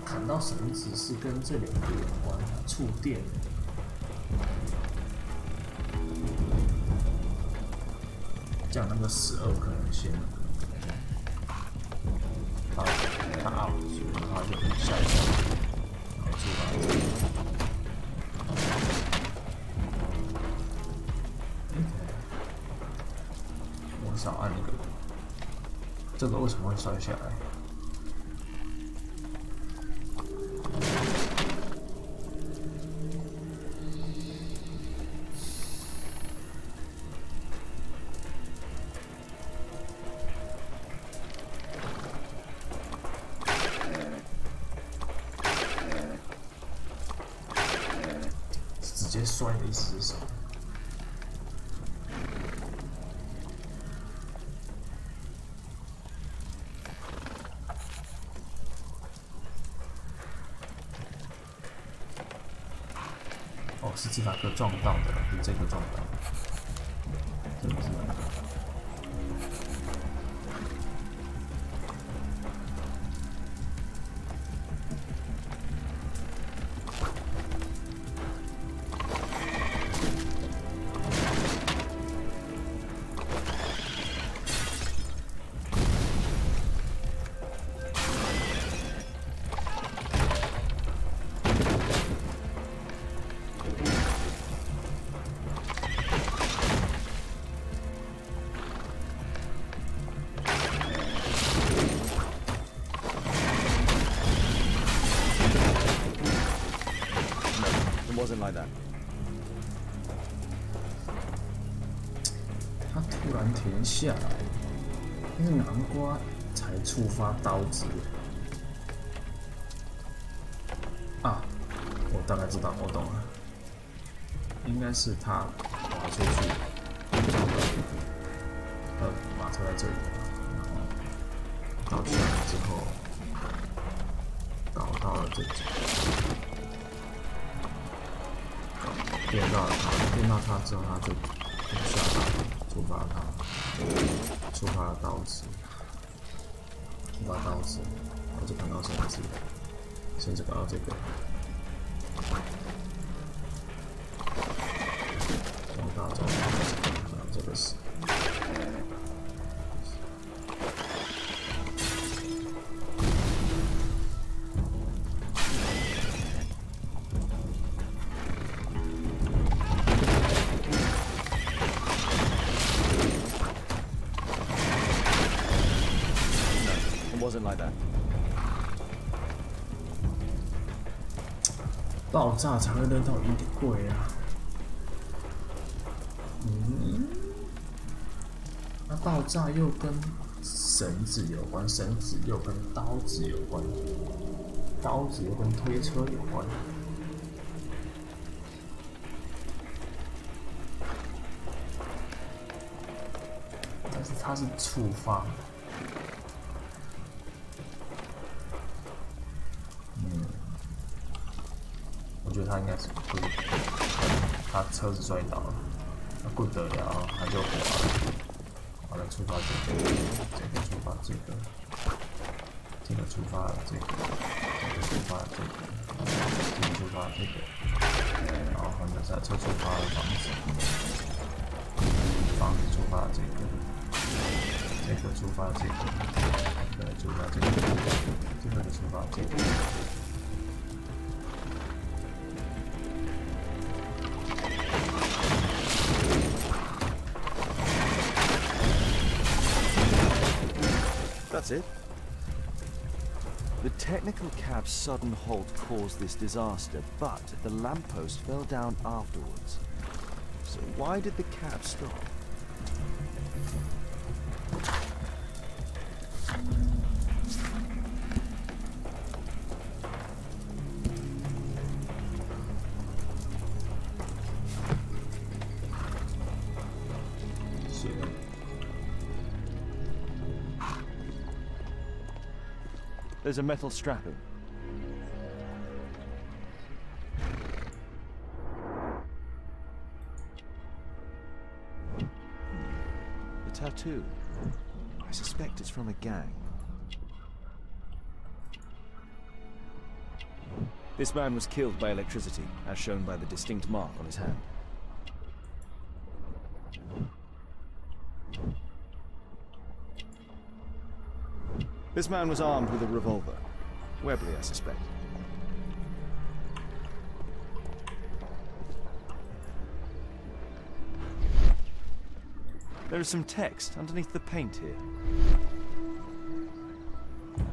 砍到绳子是跟这两个有关，触电。这样那个12可能先，他 out， 所以他就下一下来触发。 少按一个，这个为什么会摔下来？直接摔的意思是什么？ 哦，是这两个撞到的，是这个撞到的，这个是哪个？Wasn't like that. 他突然停下来，那个南瓜才触发刀子。啊，我大概知道，我懂了，应该是他滑出去，马车在这里，然后倒下来之后，搞到了这里。 电到了他，电到他之后，他就下来触发他，触发了刀子，触发刀子，我就看到绳子，绳子搞到这个，撞到这个是。 Wasn't like that. 爆炸才会扔到衣柜啊！那爆炸又跟绳子有关，绳子又跟刀子有关，刀子又跟推车有关。但是它是触发。 我觉得他应该是不是他车子摔倒了，那不得了，他就滑了来触发这个触发这个触发这个触发这个触发这个，然后他们在这触发了房子触发这个触发这个，触发这个，触发这个。That's it. The technical cab's sudden halt caused this disaster, but the lamppost fell down afterwards. So why did the cab stop? There's a metal strapping. The tattoo. I suspect it's from a gang. This man was killed by electricity, as shown by the distinct mark on his hand. This man was armed with a revolver. Webley, I suspect. There is some text underneath the paint here.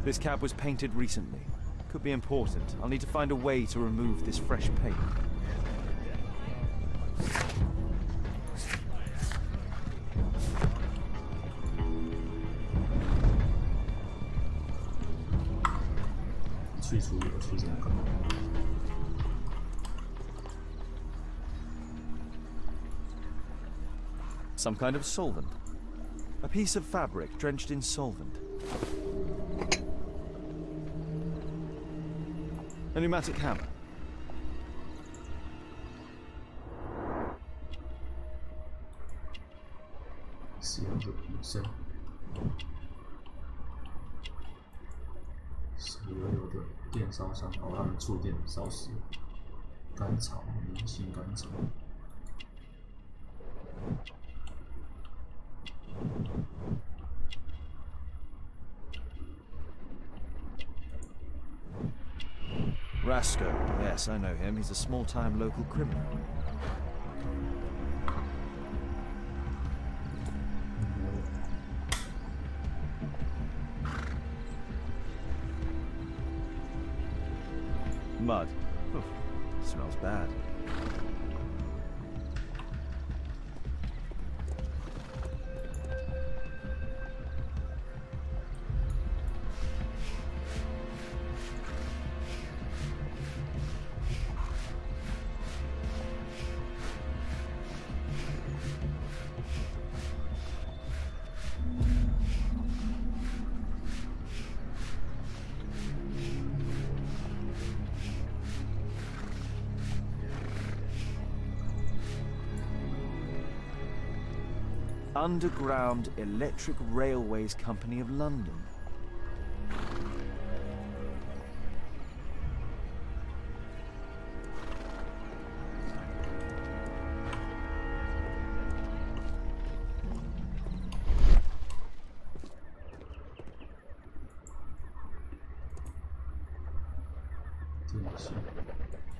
This cab was painted recently. Could be important. I'll need to find a way to remove this fresh paint. Some kind of solvent. A piece of fabric drenched in solvent. A pneumatic hammer.使用者瓶身，所有的电烧伤，然后他们触电烧死，甘草，明星甘草。Rasco. Yes, I know him. He's a small-time local criminal. Mud. Oof, smells bad. Underground Electric Railways Company of London.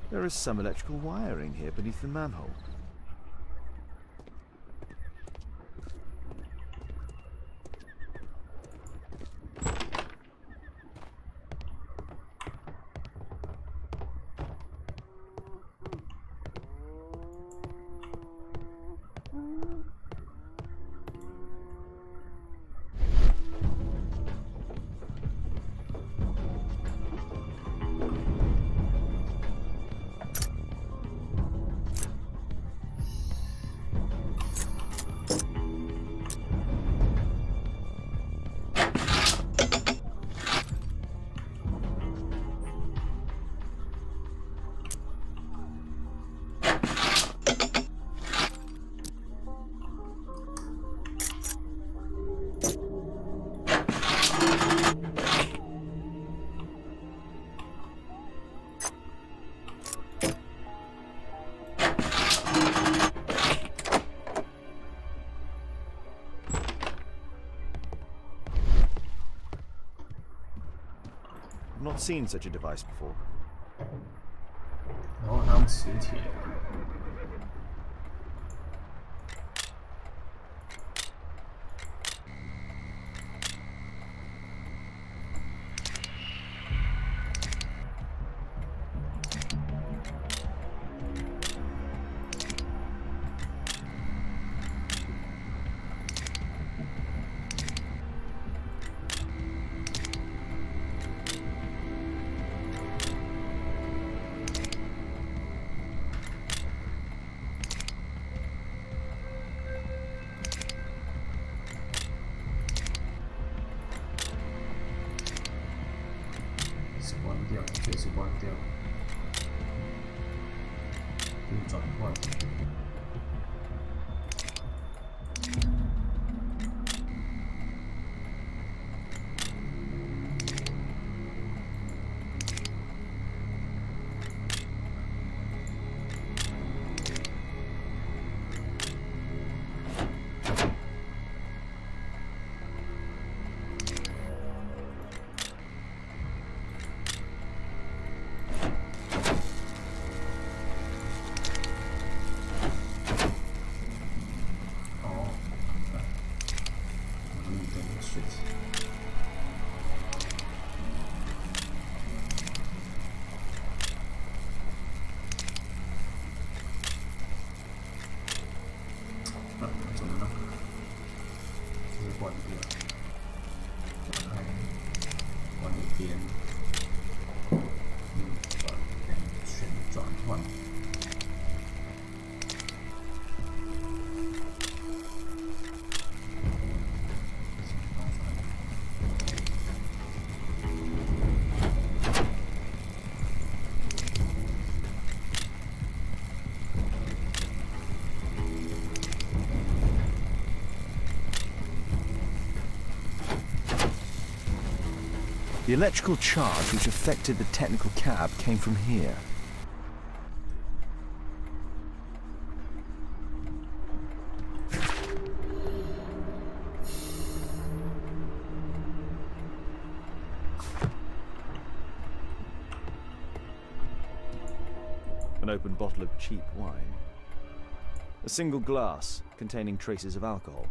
There is some electrical wiring here beneath the manhole. not seen such a device before. 然后还用磁铁。关掉，随时关掉，可以转换。The electrical charge which affected the technical cab came from here. An open bottle of cheap wine. A single glass containing traces of alcohol.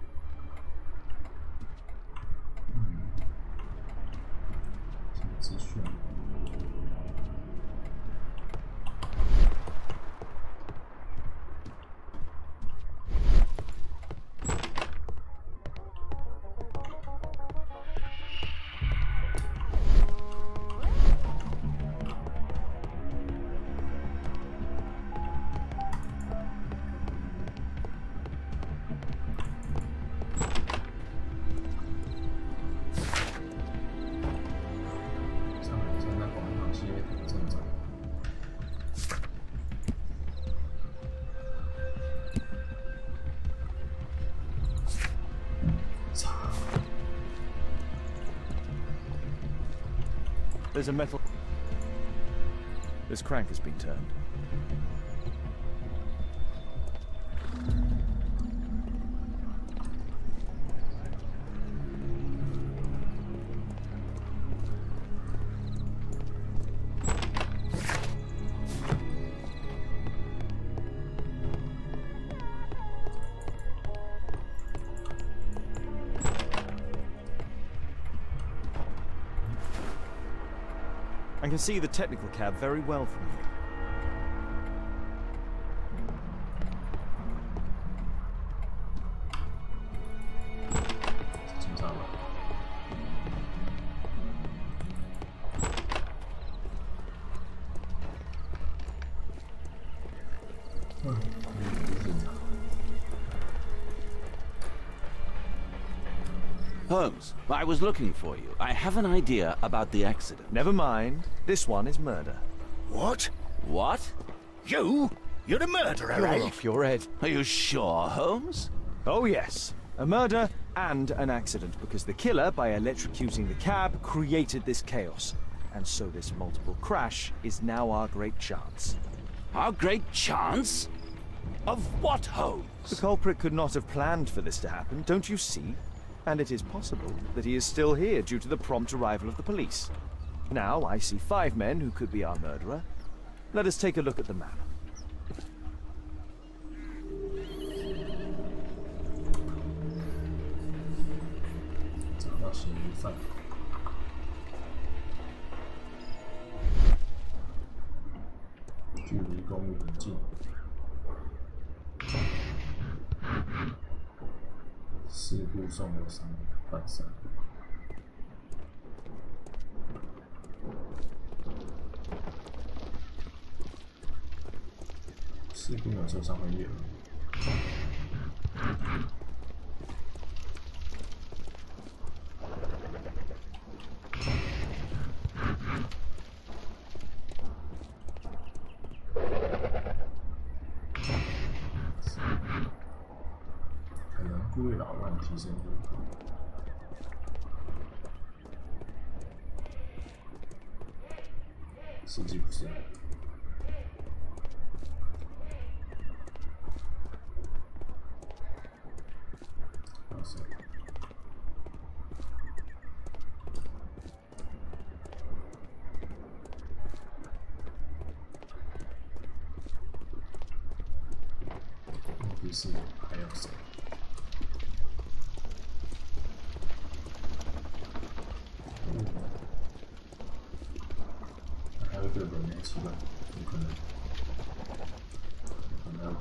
There's a metal... This crank has been turned. I can see the technical cab very well from here. Holmes, I was looking for you. I have an idea about the accident. Never mind. This one is murder. What? What? You? You're the murderer, You're eh? off your head. Are you sure, Holmes? Oh yes. A murder and an accident, because the killer, by electrocuting the cab, created this chaos. And so this multiple crash is now our great chance. Our great chance? Of what, Holmes? The culprit could not have planned for this to happen, don't you see? And it is possible that he is still here due to the prompt arrival of the police. Now I see 5 men who could be our murderer. Let us take a look at the map. 找到嫌疑犯。距离公寓很近。事故送了伤半伤。事故没有受伤会越恶。可能故意扰乱提升入口。实际不是。目的是还有谁？还有一个人呢？奇怪，有可能，有可能有人。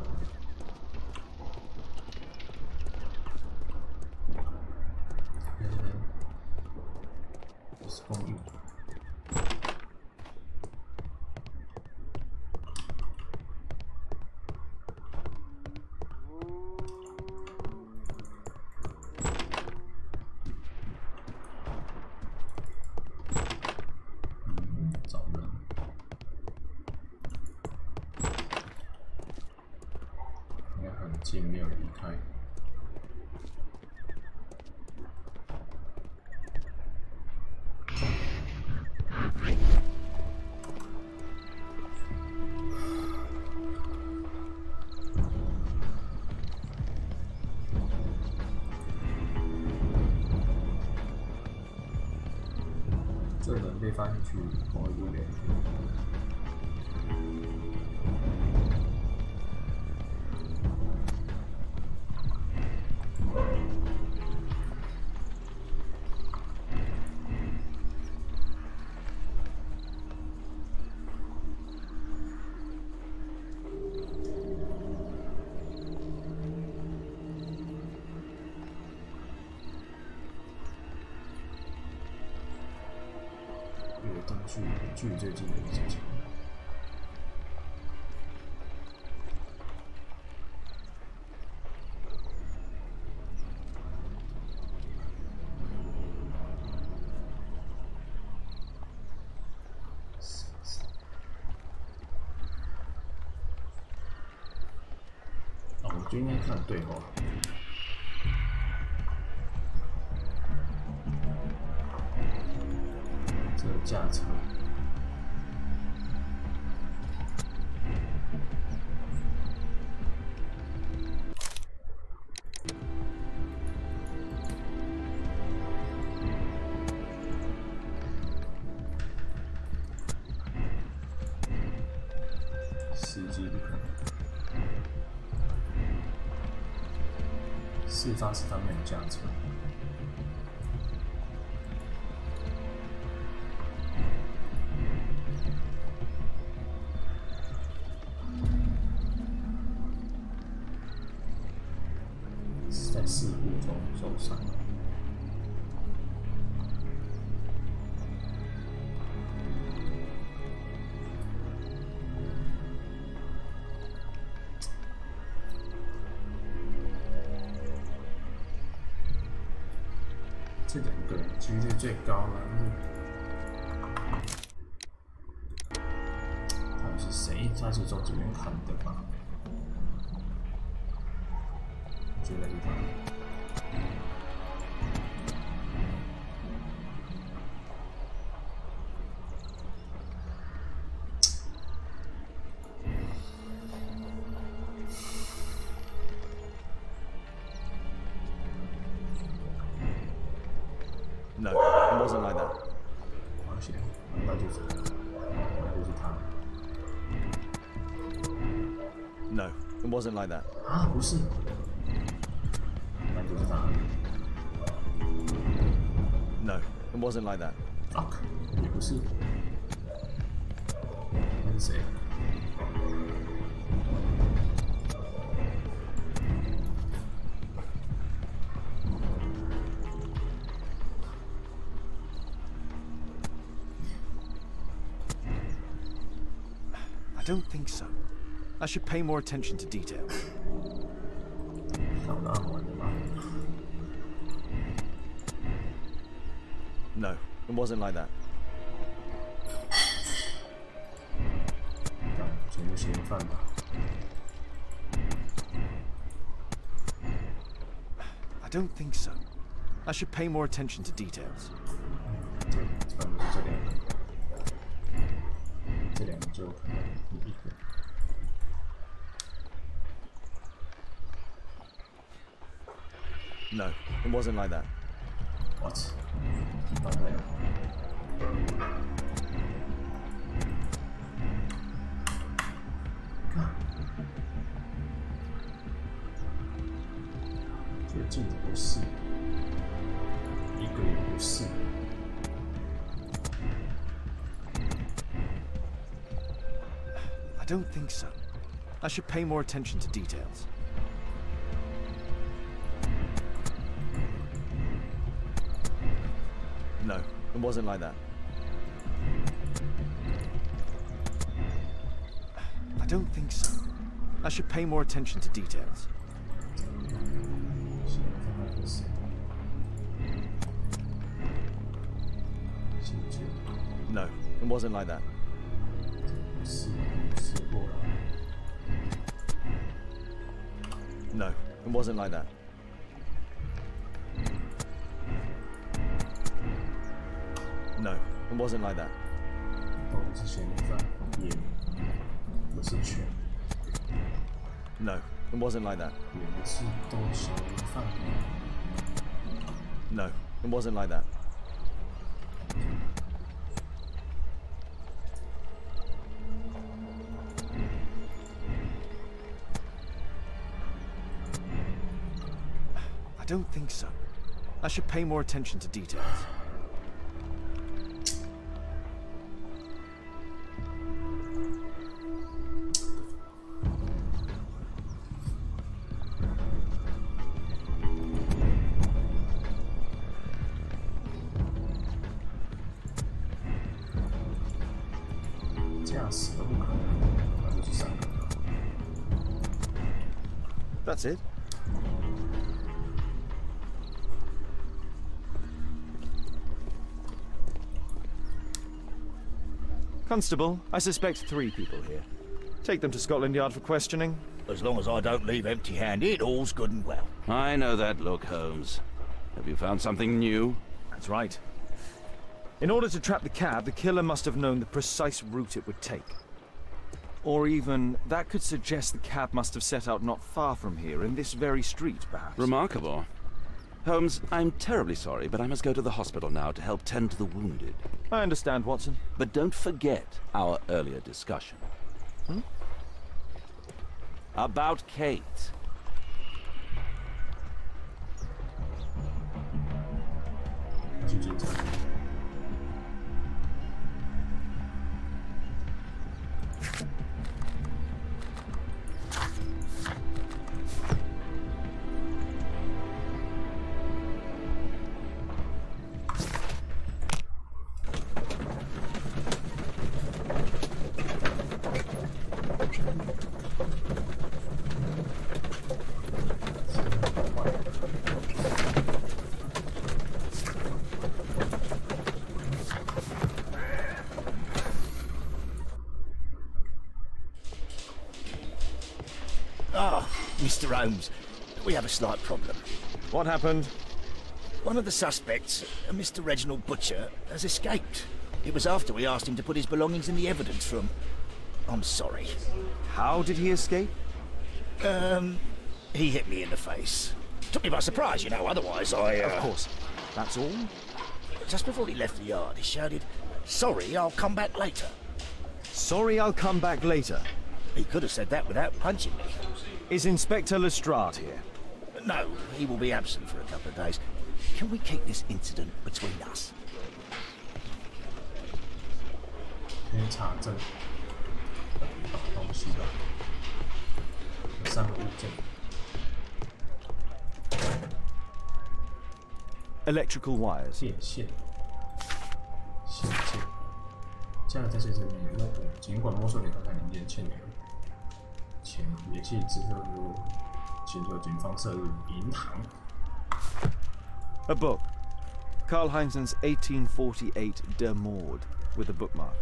这是公寓。找人。应该很近，没有离开。这人被发现去同一屋里。距离最近的一只墙。我就应该看对话。这个驾车。司机不可能。事发时他没有驾车。是在事故中受伤。这两个几率最高了。到底是谁？他是从这边看的吧？我觉得是他。No, it wasn't like that. 好险， No, it wasn't like that. 啊，不是，那就是他。No, it wasn't like that. Fuck， 也不是。那是谁？ I don't think so. I should pay more attention to details. No, it wasn't like that. 全部嫌犯吧。 I don't think so. I should pay more attention to details. 反正是这两个就可能一个。 No, it wasn't like that. What? 一般的呀。这个镜头不是，一个也不是。 I don't think so. I should pay more attention to details. No, it wasn't like that. I don't think so. I should pay more attention to details. No, it wasn't like that. No, it wasn't like that. No, it wasn't like that. No, it wasn't like that. No, it wasn't like that. I don't think so. I should pay more attention to details. That's it. Constable, I suspect 3 people here. Take them to Scotland Yard for questioning. As long as I don't leave empty-handed, all's good and well. I know that look, Holmes. Have you found something new? That's right. In order to trap the cab, the killer must have known the precise route it would take. Or even, that could suggest the cab must have set out not far from here, in this very street, perhaps. Remarkable. Holmes, I'm terribly sorry, but I must go to the hospital now to help tend to the wounded. I understand, Watson. But don't forget our earlier discussion. Hmm? About Kate. Mr. Holmes, we have a slight problem. What happened? One of the suspects, Mr. Reginald Butcher, has escaped. It was after we asked him to put his belongings in the evidence room. I'm sorry. How did he escape? He hit me in the face. Took me by surprise, you know, otherwise I... Of course. That's all? Just before he left the yard, he shouted, "Sorry, I'll come back later." Sorry, I'll come back later. He could have said that without punching me. Is Inspector Lestrade here? No, he will be absent for a couple of days. Can we keep this incident between us? 可以查证东西吧，有3个物证。 Electrical wires. 电线，线件，加了在这里面。尽管摸索里头看零件欠钱也去之后，请求警方涉入银行。 A book. Karl Heinzen's 1848 Der Mord, with a bookmark.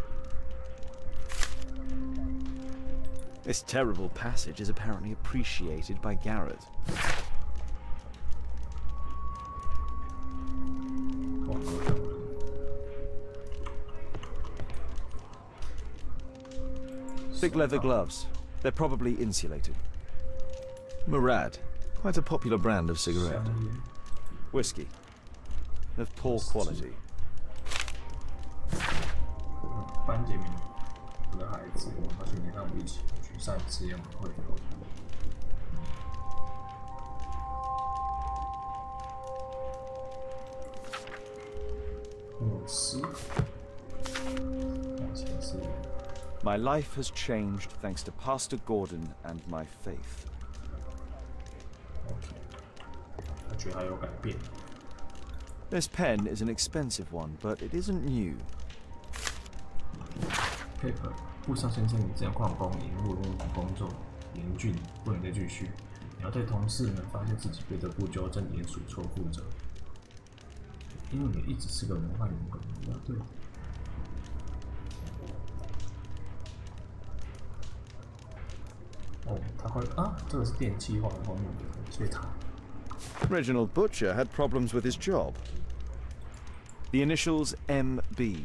This terrible passage is apparently appreciated by Garrett. Thick leather gloves. They're probably insulated. Murad. Quite a popular brand of cigarette. Whiskey. Of poor quality. 班杰明，我的孩子，他去年和我一起去上实验会。My life has changed thanks to Pastor Gordon and my faith. This pen is an expensive one, but it isn't new. Paper， 布上先生，你这样旷工，引入工作严峻，不能再继续。你要对同事们发现自己不得不纠正联署错负责，因为你一直是个模范员工，你要对。哦，他会啊，这个是电气化的方面，所以他。 Reginald Butcher had problems with his job. The initials MB.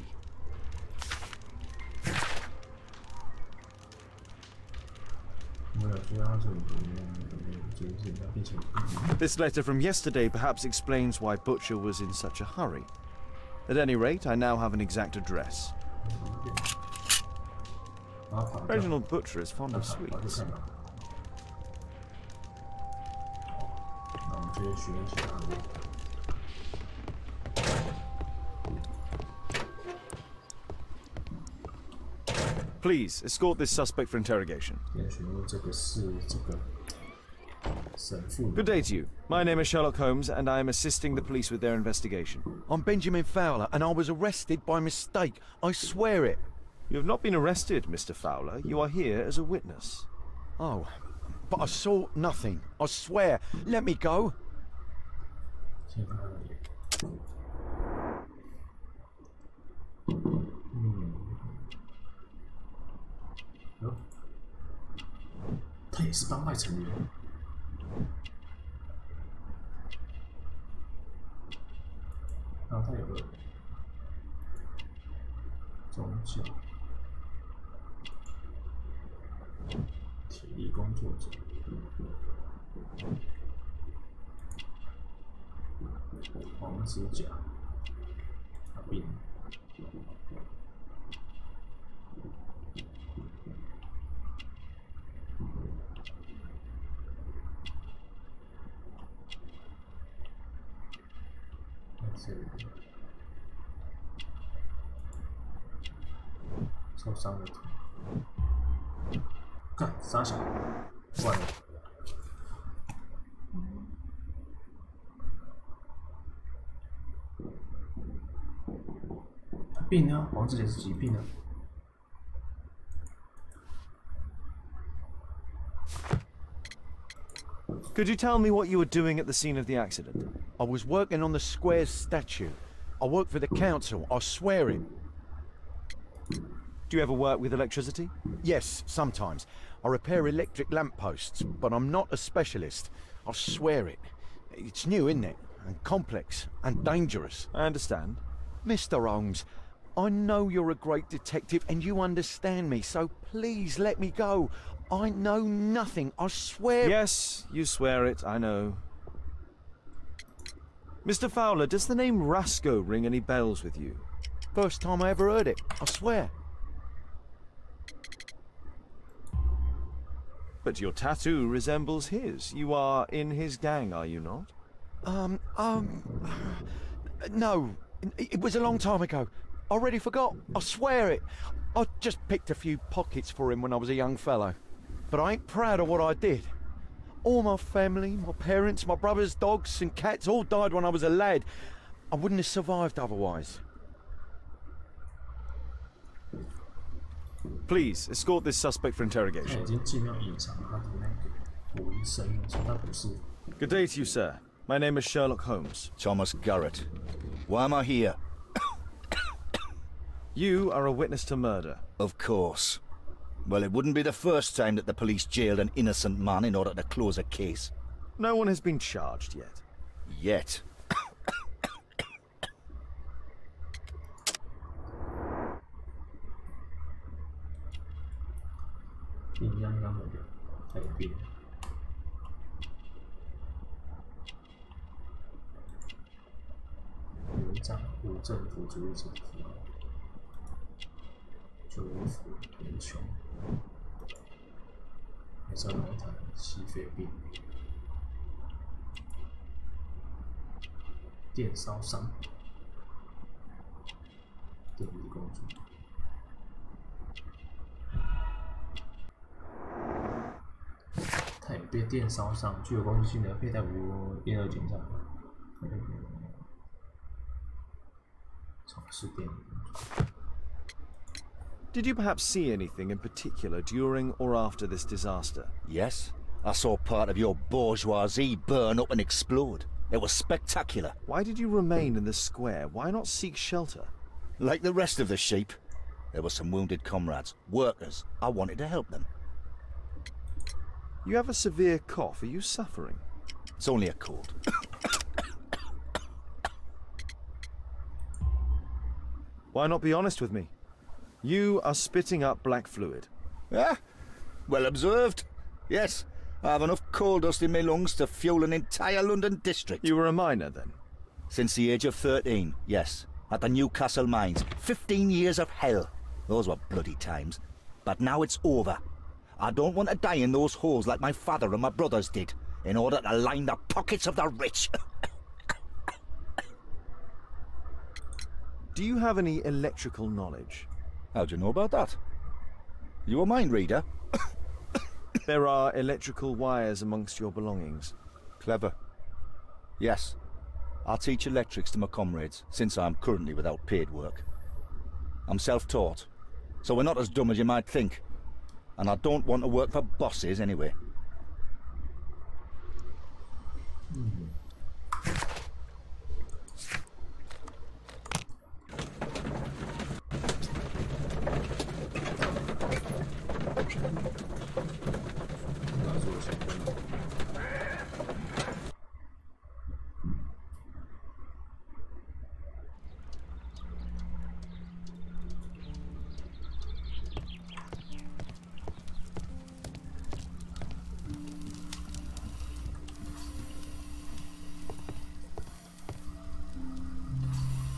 This letter from yesterday perhaps explains why Butcher was in such a hurry. At any rate, I now have an exact address. Reginald Butcher is fond of sweets. Please escort this suspect for interrogation. Good day to you. My name is Sherlock Holmes, and I am assisting the police with their investigation. I'm Benjamin Fowler, and I was arrested by mistake. I swear it. You have not been arrested, Mr. Fowler. You are here as a witness. Oh, but I saw nothing. I swear. Let me go.受伤的腿，干傻小，坏了。病呢？王志杰是疾病呢？ Could you tell me what you were doing at the scene of the accident? I was working on the square's statue. I work for the council, I swear it. Do you ever work with electricity? Yes, sometimes. I repair electric lampposts, but I'm not a specialist. I swear it. It's new, isn't it? And complex, and dangerous. I understand. Mr. Holmes, I know you're a great detective and you understand me, so please let me go. I know nothing, I swear. Yes, you swear it, I know. Mr. Fowler, does the name Rasco ring any bells with you? First time I ever heard it, I swear. But your tattoo resembles his. You are in his gang, are you not? No. It was a long time ago. I already forgot. I swear it. I just picked a few pockets for him when I was a young fellow. But I ain't proud of what I did. All my family, my parents, my brothers, dogs and cats all died when I was a lad. I wouldn't have survived otherwise. Please, escort this suspect for 他 interrogation. 已经尽量隐藏他的那个回声了，所以他不是。 Good day to you, sir. My name is Sherlock Holmes. Thomas Garrett. Why am I here? You are a witness to murder. Of course. Well, it wouldn't be the first time that the police jailed an innocent man in order to close a case. No one has been charged yet. Yet.无政府主义者的符号，就无福贫穷，还是要来谈西非病，电烧伤，电力公主，他也被电烧伤，具有攻击性的佩戴无烟耳检查。Did you perhaps see anything in particular during or after this disaster? Yes, I saw part of your bourgeoisie burn up and explode. It was spectacular. Why did you remain in the square? Why not seek shelter? Like the rest of the sheep, there were some wounded comrades, workers. I wanted to help them. You have a severe cough. Are you suffering? It's only a cold. Why not be honest with me? You are spitting up black fluid. Ah, well observed. Yes, I have enough coal dust in my lungs to fuel an entire London district. You were a miner then? Since the age of 13, yes. At the Newcastle mines. 15 years of hell. Those were bloody times. But now it's over. I don't want to die in those holes like my father and my brothers did, in order to line the pockets of the rich. Do you have any electrical knowledge? How do you know about that? You a mind reader? There are electrical wires amongst your belongings. Clever. Yes. I teach electrics to my comrades, since I'm currently without paid work. I'm self-taught, so we're not as dumb as you might think. And I don't want to work for bosses anyway.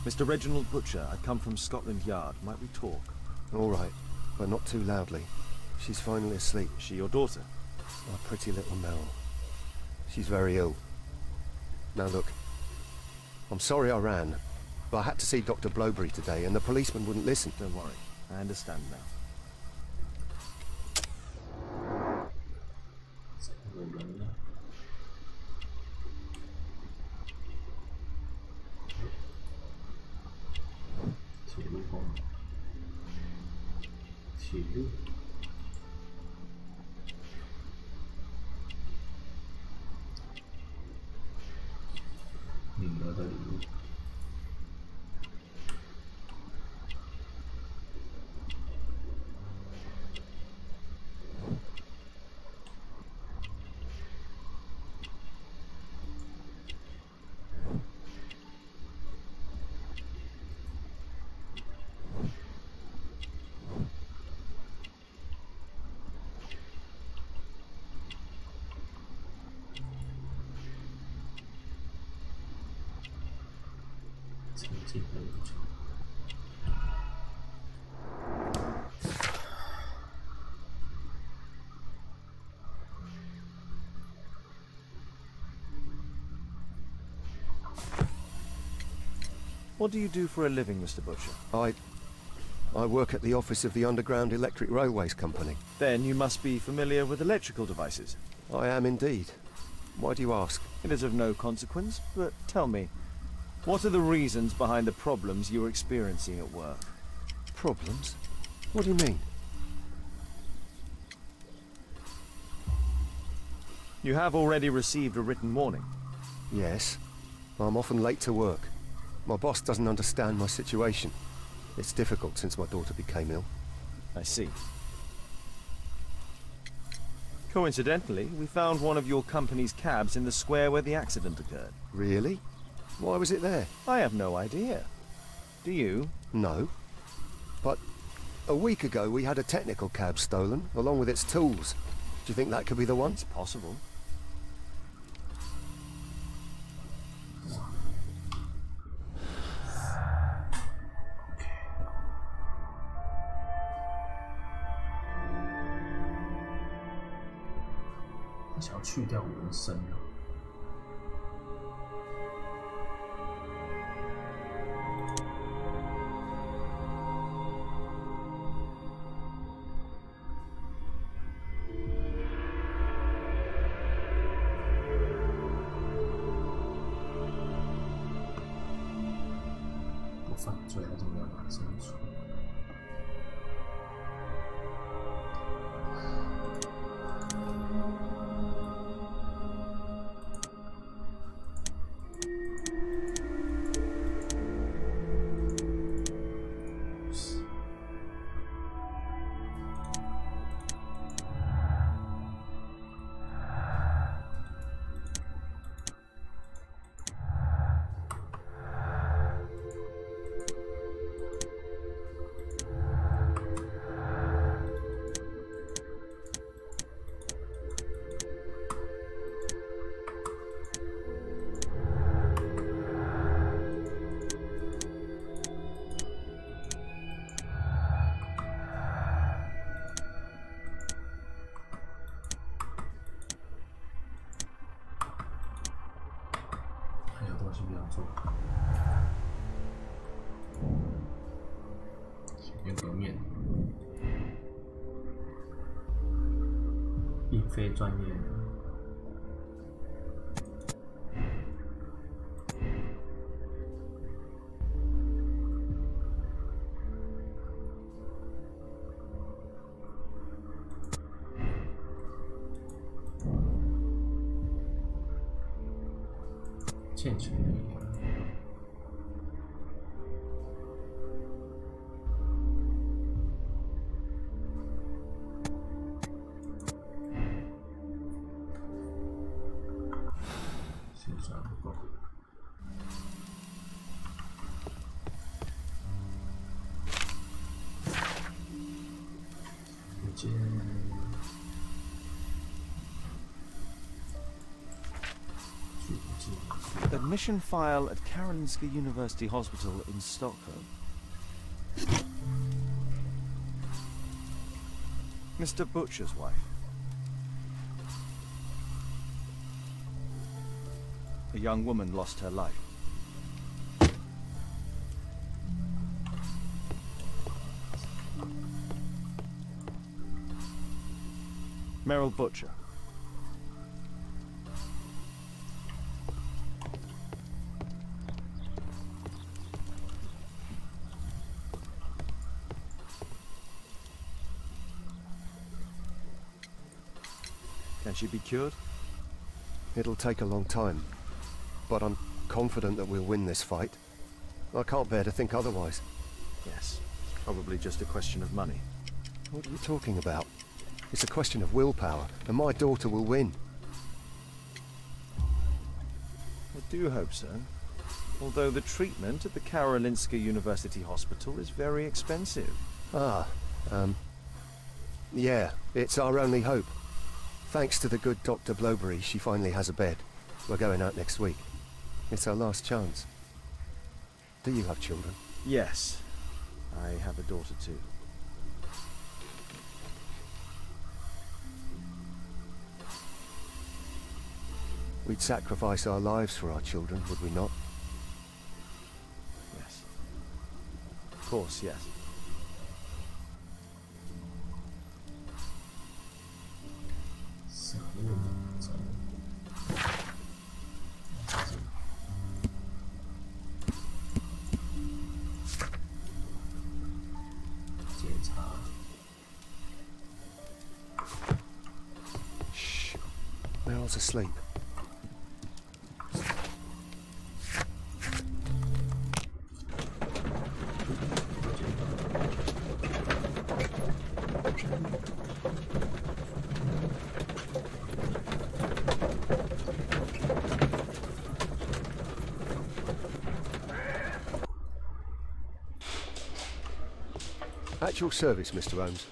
Mr. Reginald Butcher, I come from Scotland Yard. Might we talk? All right, but not too loudly. She's finally asleep. Is she your daughter? My pretty little Mel. She's very ill. Now look, I'm sorry I ran, but I had to see Dr. Blowberry today and the policeman wouldn't listen. Don't worry, I understand now. What do you do for a living, Mr. Butcher? I work at the office of the Underground Electric Railways Company. Then you must be familiar with electrical devices. I am indeed. Why do you ask? It is of no consequence, but tell me, what are the reasons behind the problems you're experiencing at work? Problems? What do you mean? You have already received a written warning. Yes. I'm often late to work. My boss doesn't understand my situation. It's difficult since my daughter became ill. I see. Coincidentally, we found one of your company's cabs in the square where the accident occurred. Really? Why was it there? I have no idea. Do you? No. But a week ago we had a technical cab stolen, along with its tools. Do you think that could be the one? It's possible.他想要去掉纹身啊。不犯罪，他怎么要把它删除？先不要做，先革面，并非专业的。欠钱的。现在不够。Admission file at Karolinska University Hospital in Stockholm. Mr. Butcher's wife. A young woman lost her life. Merrill Butcher. Can she be cured? It'll take a long time, but I'm confident that we'll win this fight. I can't bear to think otherwise. Yes, probably just a question of money. What are you talking about? It's a question of willpower, and my daughter will win. I do hope so. Although the treatment at the Karolinska University Hospital is very expensive. Yeah, it's our only hope. Thanks to the good Dr. Blowberry, she finally has a bed. We're going out next week. It's our last chance. Do you have children? Yes. I have a daughter too. We'd sacrifice our lives for our children, would we not? Yes. course, yes. ，Shh. Mel's asleep. At your service, Mr. Holmes.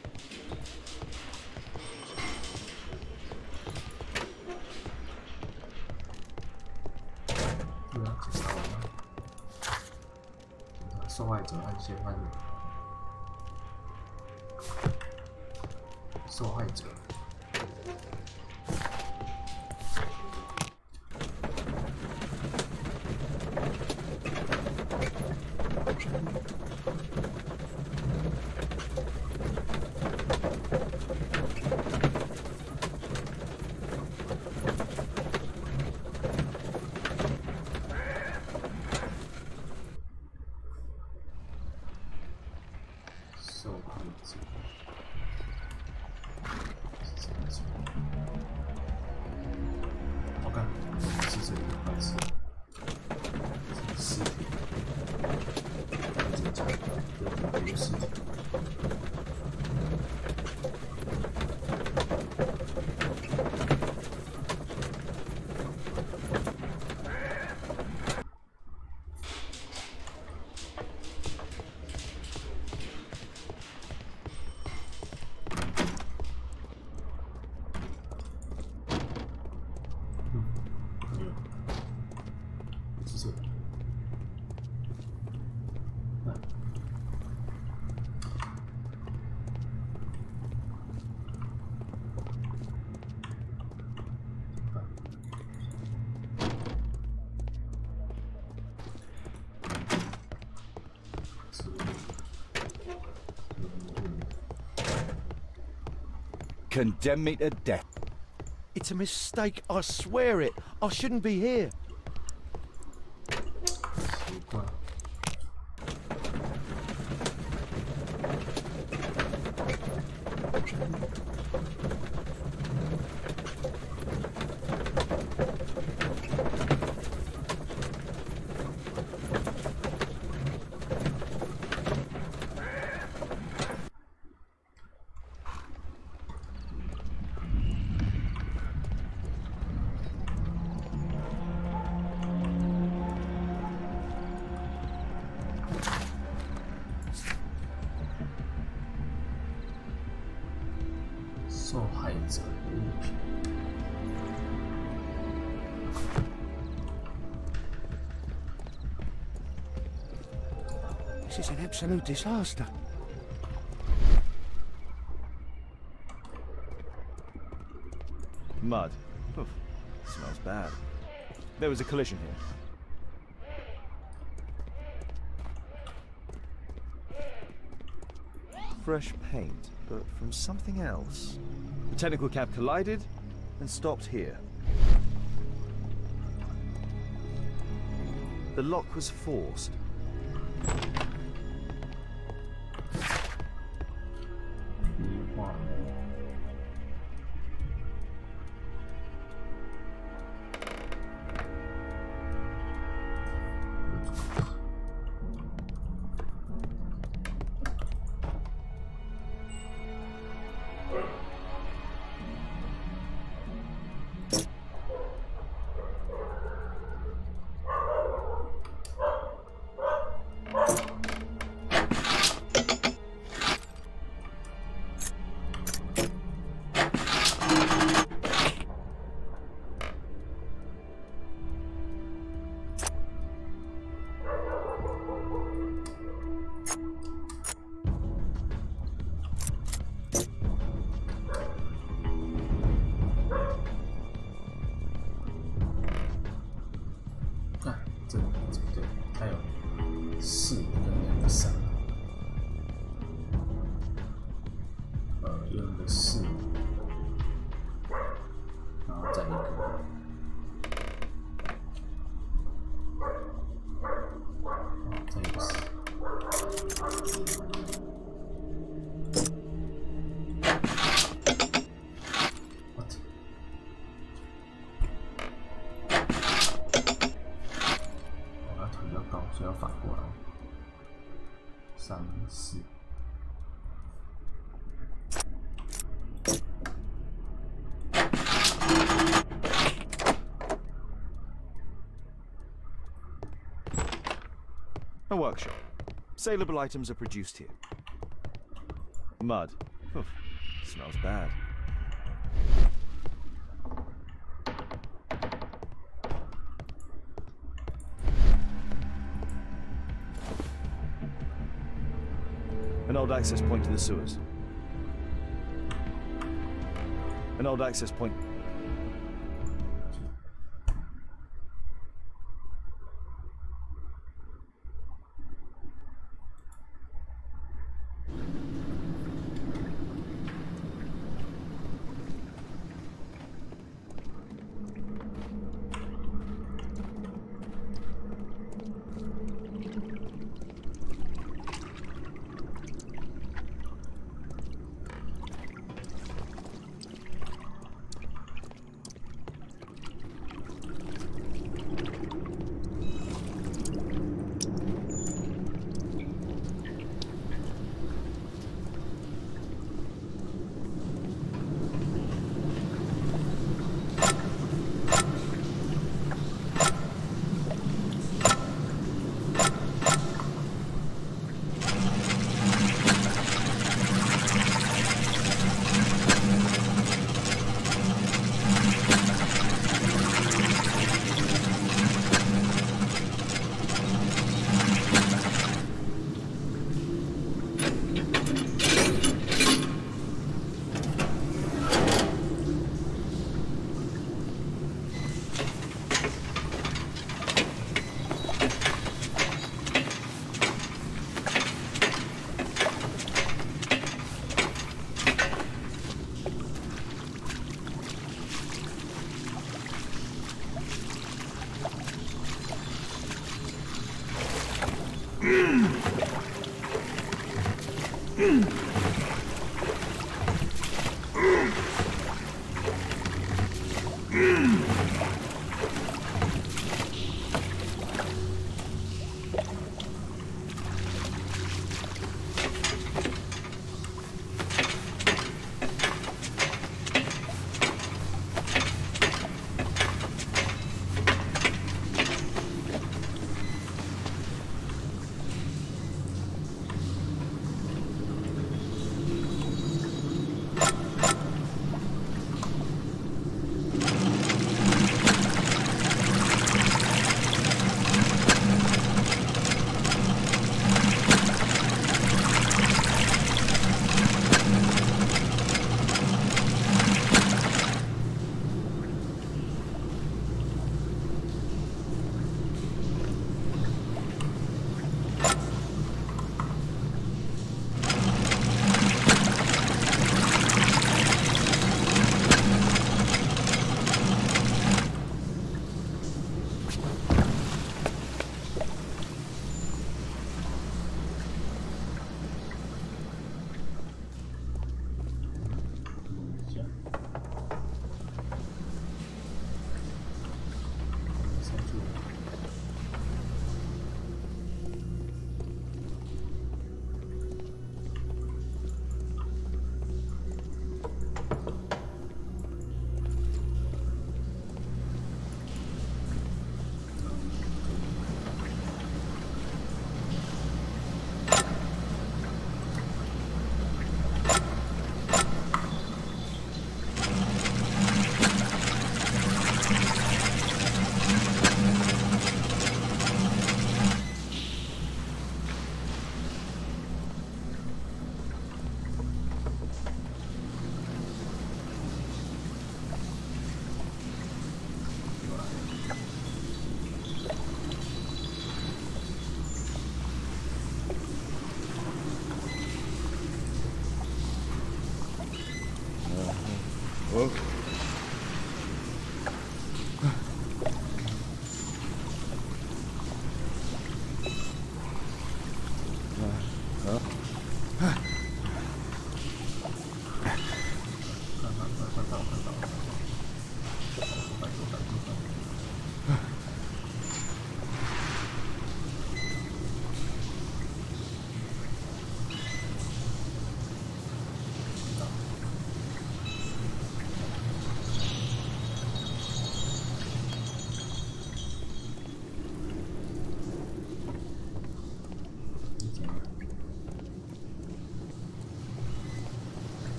Condemn me to death. It's a mistake, I swear it. I shouldn't be here. This is an absolute disaster. Mud. Oof. Smells bad. There was a collision here. Fresh paint, but from something else. The technical cab collided and stopped here. The lock was forced. 再一个。再一个死。What？ 我的腿比较高，所以要反过来。3、4。 A workshop. Saleable items are produced here. Mud. Oof. Smells bad. An old access point to the sewers. An old access point.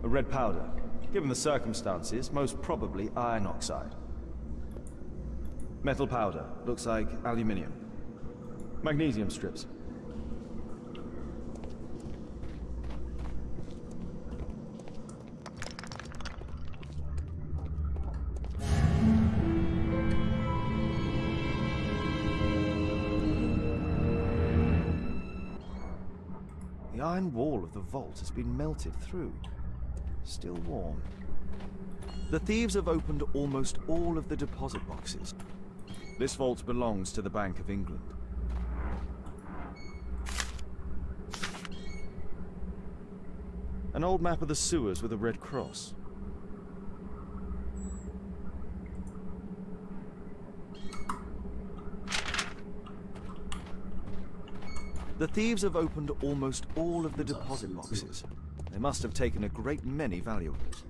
A red powder. Given the circumstances, most probably iron oxide. Metal powder. Looks like aluminium. Magnesium strips. The iron wall of the vault has been melted through. Still warm. The thieves have opened almost all of the deposit boxes. This vault belongs to the Bank of England. An old map of the sewers with a red cross. The thieves have opened almost all of the deposit boxes. They must have taken a great many valuables.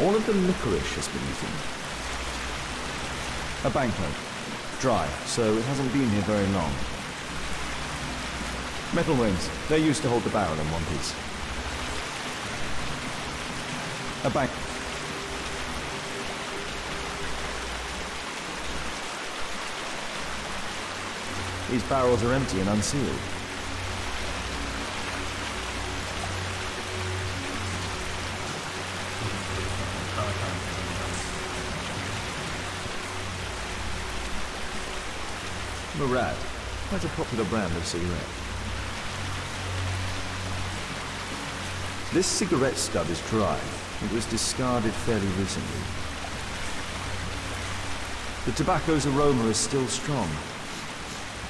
All of the licorice has been eaten. A banknote. Dry, so it hasn't been here very long. Metal rings. They're used to hold the barrel in one piece. A bank. These barrels are empty and unsealed. Murad, quite a popular brand of cigarette. This cigarette stub is dry. It was discarded fairly recently. The tobacco's aroma is still strong.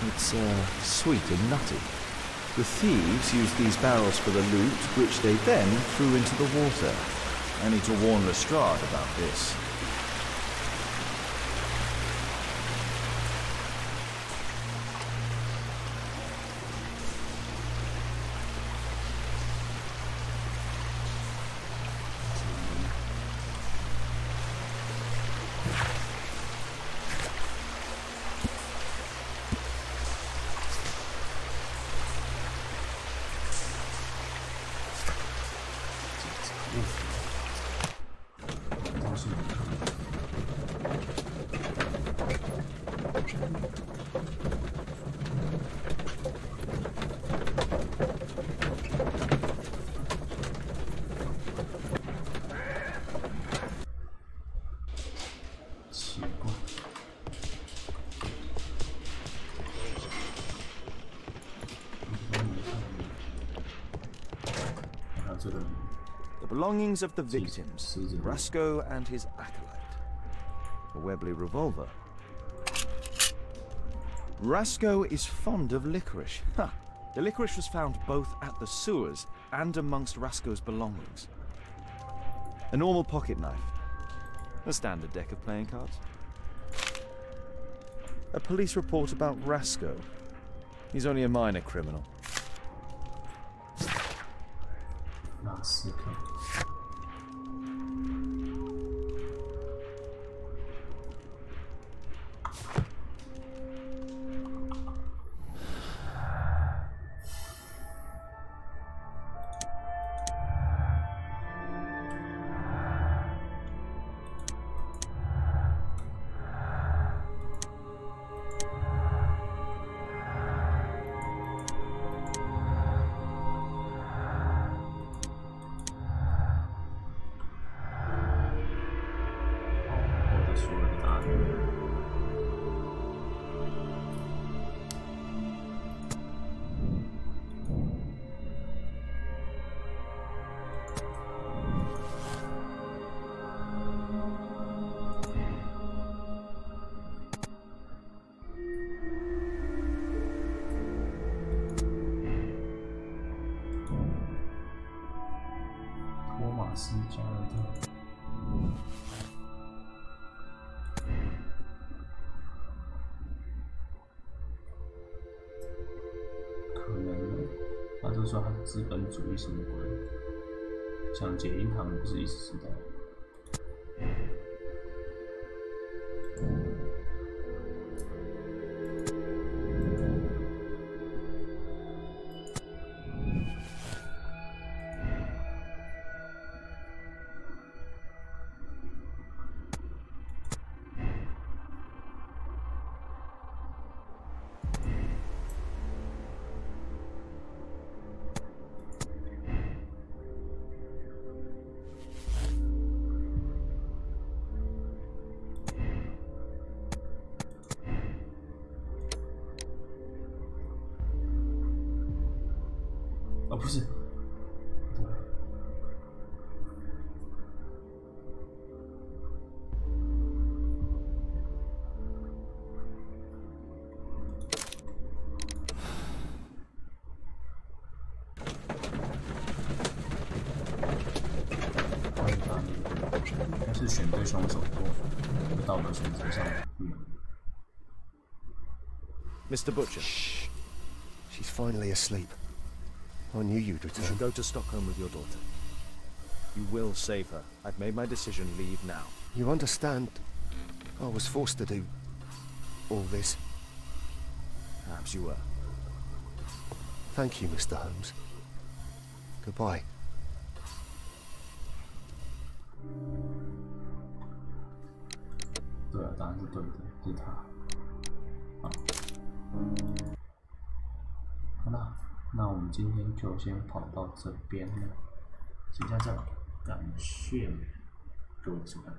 It's sweet and nutty. The thieves used these barrels for the loot, which they then threw into the water. I need to warn Lestrade about this. The belongings of the victims, Rasco and his acolyte. A Webley revolver. Rasco is fond of licorice. Ha! The licorice was found both at the sewers and amongst Rasco's belongings. A normal pocket knife. A standard deck of playing cards. A police report about Rasco. He's only a minor criminal. 都说他是资本主义什么鬼，想解银行不是意识时代。哦，不是，应该是选对凶手或道德选择上。Mr. Butcher. Shh. She's finally asleep. I knew you'd return. You should go to Stockholm with your daughter. You will save her. I've made my decision. Leave now. You understand? I was forced to do all this. Perhaps you were. Thank you, Mr. Holmes. Goodbye. 对啊，答案是对的，是他。好，好啦，那我们今天就先跑到这边了，先这样，感谢各位收看。